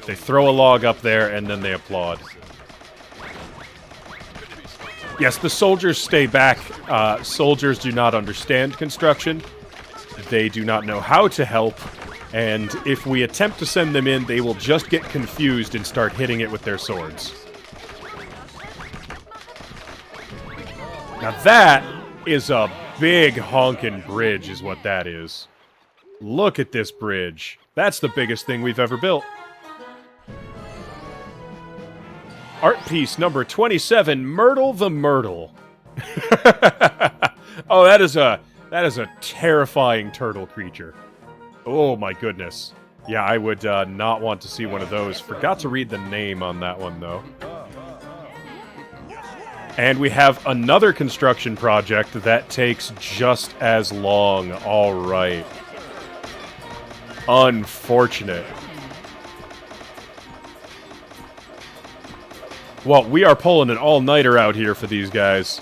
Speaker 1: They throw a log up there, and then they applaud. Yes, the soldiers stay back. Soldiers do not understand construction. They do not know how to help. And if we attempt to send them in, they will just get confused and start hitting it with their swords. Now that is a big honkin' bridge, is what that is. Look at this bridge. That's the biggest thing we've ever built. Art piece number 27, Myrtle the Myrtle. Oh, that is a terrifying turtle creature. Oh my goodness. Yeah, I would not want to see one of those. Forgot to read the name on that one, though. And we have another construction project that takes just as long. Alright. Unfortunate. Well, we are pulling an all-nighter out here for these guys.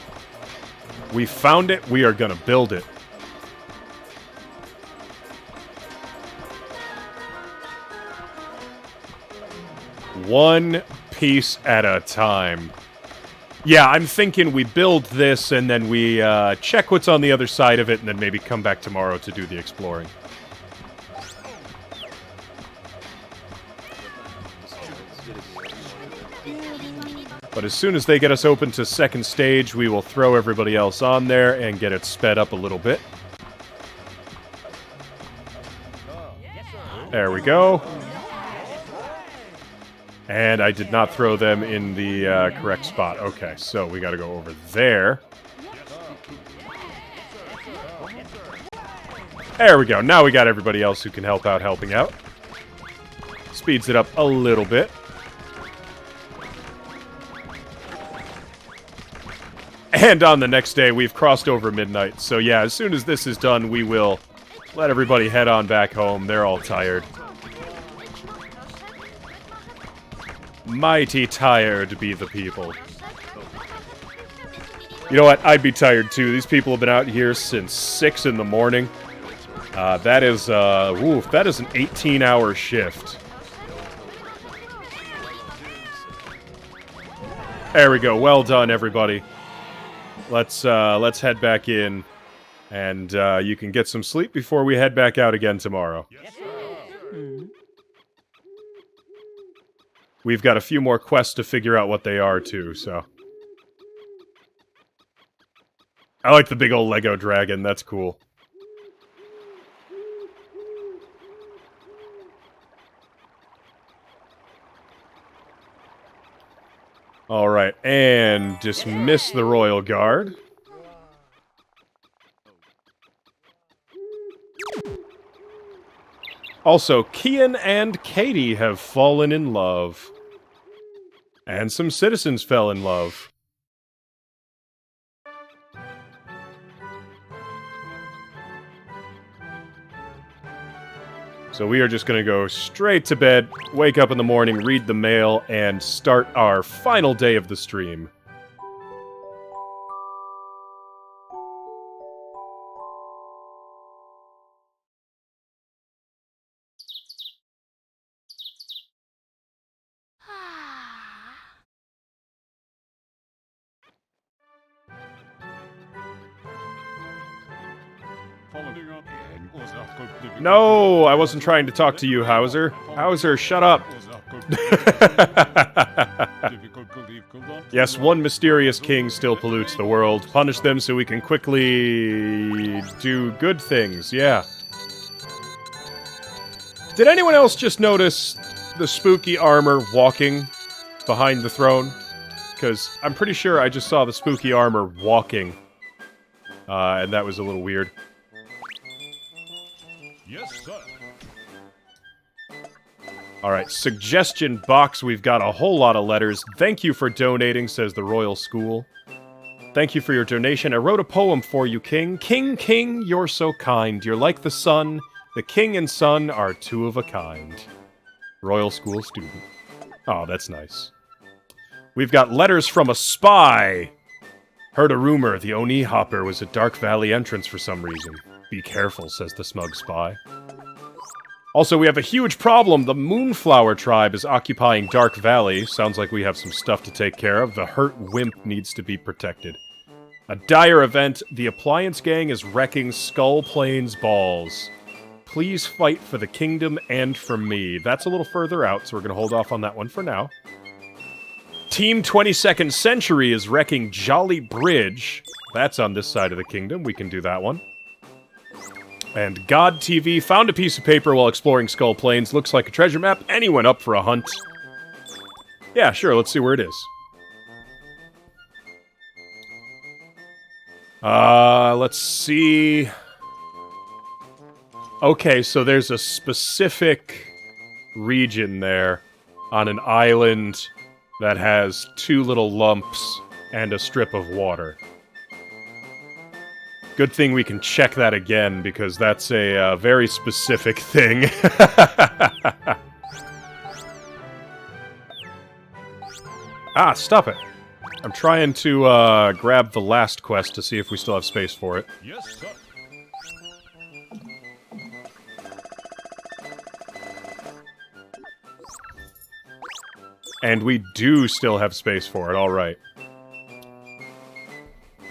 Speaker 1: We found it, we are gonna build it. One piece at a time. Yeah, I'm thinking we build this and then we check what's on the other side of it and then maybe come back tomorrow to do the exploring. But as soon as they get us open to second stage, we will throw everybody else on there and get it sped up a little bit. There we go. And I did not throw them in the correct spot. Okay, so we gotta go over there. There we go. Now we got everybody else who can help out helping out. Speeds it up a little bit. And on the next day, we've crossed over midnight. So yeah, as soon as this is done, we will let everybody head on back home. They're all tired. Mighty tired be the people. You know what? I'd be tired too. These people have been out here since 6 in the morning. That is an 18-hour shift. There we go. Well done, everybody. Let's head back in, and you can get some sleep before we head back out again tomorrow. We've got a few more quests to figure out what they are, too, so. I like the big old Lego dragon, that's cool. Alright, and dismiss the Royal Guard. Also, Kian and Katie have fallen in love. And some citizens fell in love. So we are just going to go straight to bed, wake up in the morning, read the mail, and start our final day of the stream. No, I wasn't trying to talk to you, Hauser. Hauser, shut up. Yes, one mysterious king still pollutes the world. Punish them so we can quickly do good things, yeah. Did anyone else just notice the spooky armor walking behind the throne? Because I'm pretty sure I just saw the spooky armor walking. And that was a little weird.
Speaker 2: Yes, sir.
Speaker 1: Alright, suggestion box. We've got a whole lot of letters. Thank you for donating, says the Royal School. Thank you for your donation. I wrote a poem for you, King. King, King, you're so kind. You're like the sun. The king and sun are two of a kind. Royal School student. Oh, that's nice. We've got letters from a spy. Heard a rumor the Oni Hopper was at Dark Valley entrance for some reason. Be careful, says the smug spy. Also, we have a huge problem. The Moonflower tribe is occupying Dark Valley. Sounds like we have some stuff to take care of. The hurt wimp needs to be protected. A dire event. The Appliance Gang is wrecking Skull Plains balls. Please fight for the kingdom and for me. That's a little further out, so we're going to hold off on that one for now. Team 22nd Century is wrecking Jolly Bridge. That's on this side of the kingdom. We can do that one. And God TV found a piece of paper while exploring Skull Plains. Looks like a treasure map. Anyone up for a hunt? Yeah, sure. Let's see where it is. Let's see. Okay, so there's a specific region there on an island that has 2 little lumps and a strip of water. Good thing we can check that again, because that's a very specific thing. Ah, stop it. I'm trying to grab the last quest to see if we still have space for it.
Speaker 2: Yes, sir.
Speaker 1: And we do still have space for it, alright.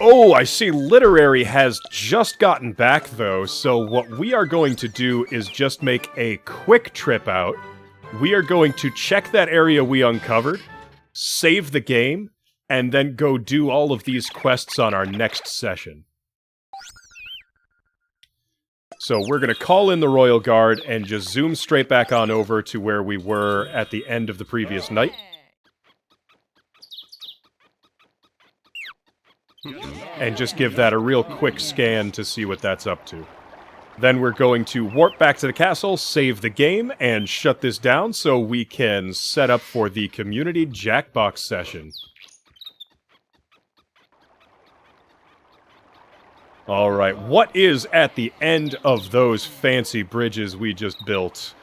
Speaker 1: Oh, I see Literary has just gotten back, though, so what we are going to do is just make a quick trip out. We are going to check that area we uncovered, save the game, and then go do all of these quests on our next session. So we're going to call in the Royal Guard and just zoom straight back on over to where we were at the end of the previous night. And just give that a real quick scan to see what that's up to. Then we're going to warp back to the castle, save the game, and shut this down so we can set up for the community Jackbox session. Alright, what is at the end of those fancy bridges we just built?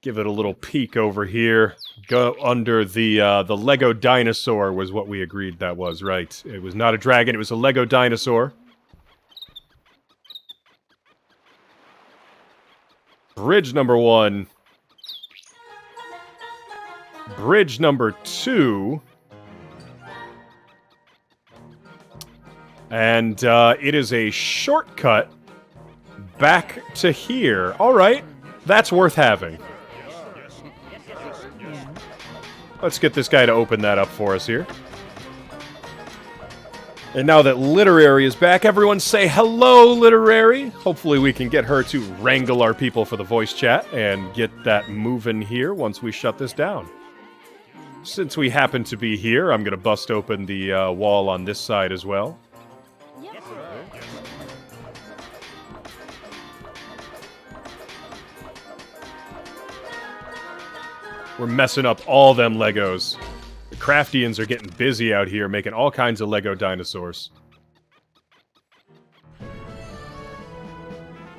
Speaker 1: Give it a little peek over here. Go under the Lego dinosaur was what we agreed that was, right. It was not a dragon, it was a Lego dinosaur. Bridge number 1. Bridge number 2. And it is a shortcut back to here. Alright, that's worth having. Let's get this guy to open that up for us here. And now that Literary is back, everyone say hello, Literary! Hopefully we can get her to wrangle our people for the voice chat and get that moving here once we shut this down. Since we happen to be here, I'm going to bust open the wall on this side as well. We're messing up all them Legos. The Craftians are getting busy out here, making all kinds of Lego dinosaurs.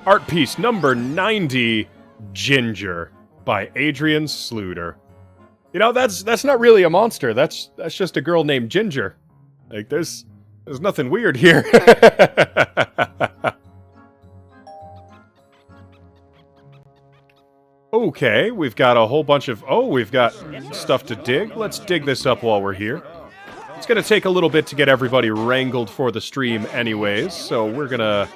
Speaker 1: Art piece number 90, Ginger, by Adrian Sluder. You know, that's not really a monster. That's just a girl named Ginger. Like, there's nothing weird here. Okay, we've got a whole bunch of... Oh, we've got stuff to dig. Let's dig this up while we're here. It's gonna take a little bit to get everybody wrangled for the stream anyways, so we're gonna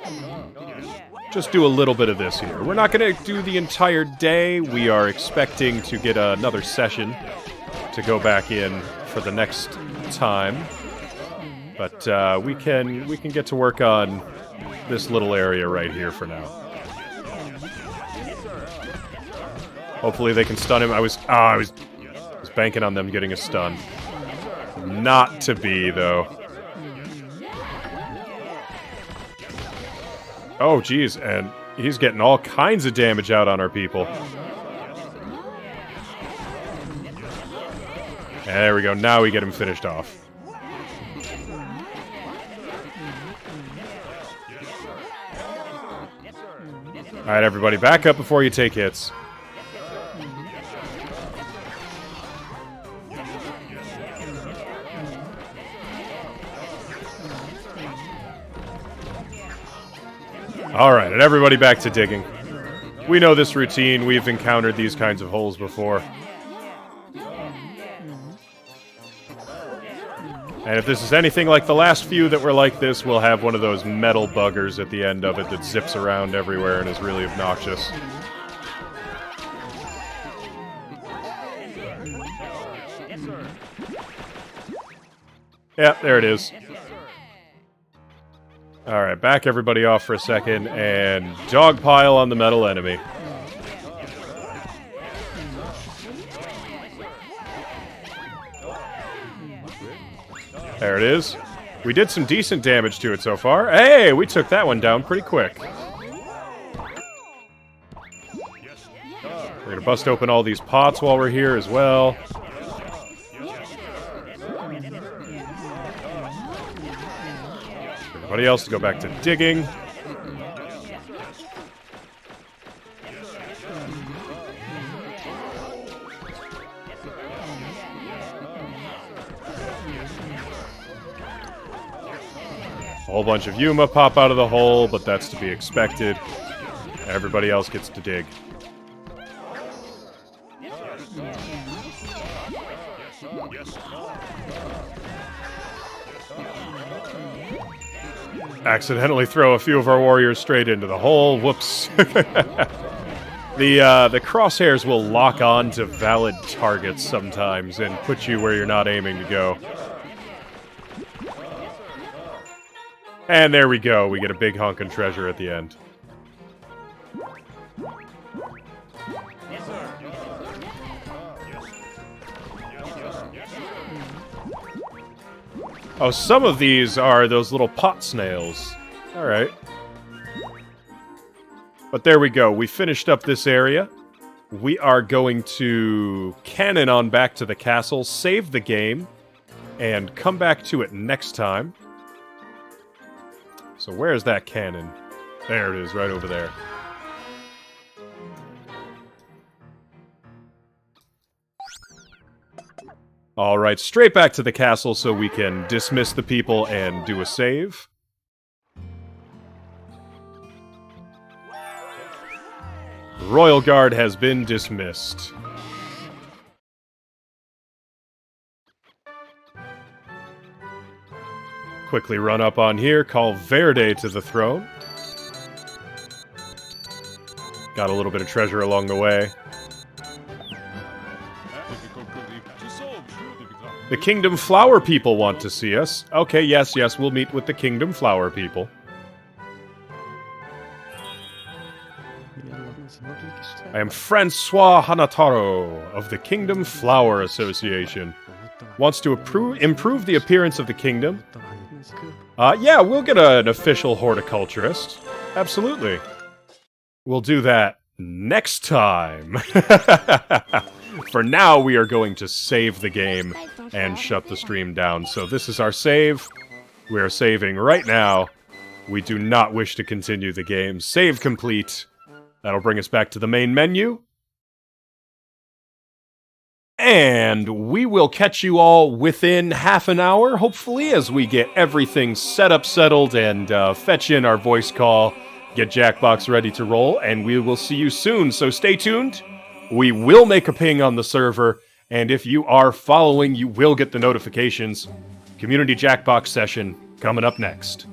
Speaker 1: just do a little bit of this here. We're not gonna do the entire day. We are expecting to get another session to go back in for the next time. But we can get to work on this little area right here for now. Hopefully they can stun him. I was banking on them getting a stun. Not to be, though. Oh, geez, and He's getting all kinds of damage out on our people. And there we go. Now we get him finished off. Alright, everybody, back up before you take hits. Alright, and everybody back to digging. We know this routine. We've encountered these kinds of holes before. And if this is anything like the last few that were like this, we'll have one of those metal buggers at the end of it that zips around everywhere and is really obnoxious. Yeah, there it is. Alright, back everybody off for a second, and dogpile on the metal enemy. There it is. We did some decent damage to it so far. Hey, we took that one down pretty quick. We're gonna bust open all these pots while we're here as well. Everybody else to go back to digging. A whole bunch of Yuma pop out of the hole, but that's to be expected. Everybody else gets to dig. Accidentally throw a few of our warriors straight into the hole. Whoops. The crosshairs will lock on to valid targets sometimes and put you where you're not aiming to go. And there we go. We get a big honkin' treasure at the end. Oh, some of these are those little pot snails. Alright. But there we go. We finished up this area. We are going to cannon on back to the castle, save the game, and come back to it next time. So where's that cannon? There it is, right over there. Alright, straight back to the castle so we can dismiss the people and do a save. Royal Guard has been dismissed. Quickly run up on here, call Verde to the throne. Got a little bit of treasure along the way. The Kingdom Flower people want to see us. Okay, yes, we'll meet with the Kingdom Flower people. I am Francois Hanataro of the Kingdom Flower Association. Wants to improve the appearance of the kingdom. Yeah, we'll get an official horticulturist. Absolutely. We'll do that next time. For now, we are going to save the game and shut the stream down. So this is our save. We are saving right now. We do not wish to continue the game. Save complete. That'll bring us back to the main menu. And we will catch you all within half an hour, hopefully, as we get everything set up, settled, and fetch in our voice call, get Jackbox ready to roll, and we will see you soon. So stay tuned. We will make a ping on the server, and if you are following, you will get the notifications. Community Jackbox session coming up next.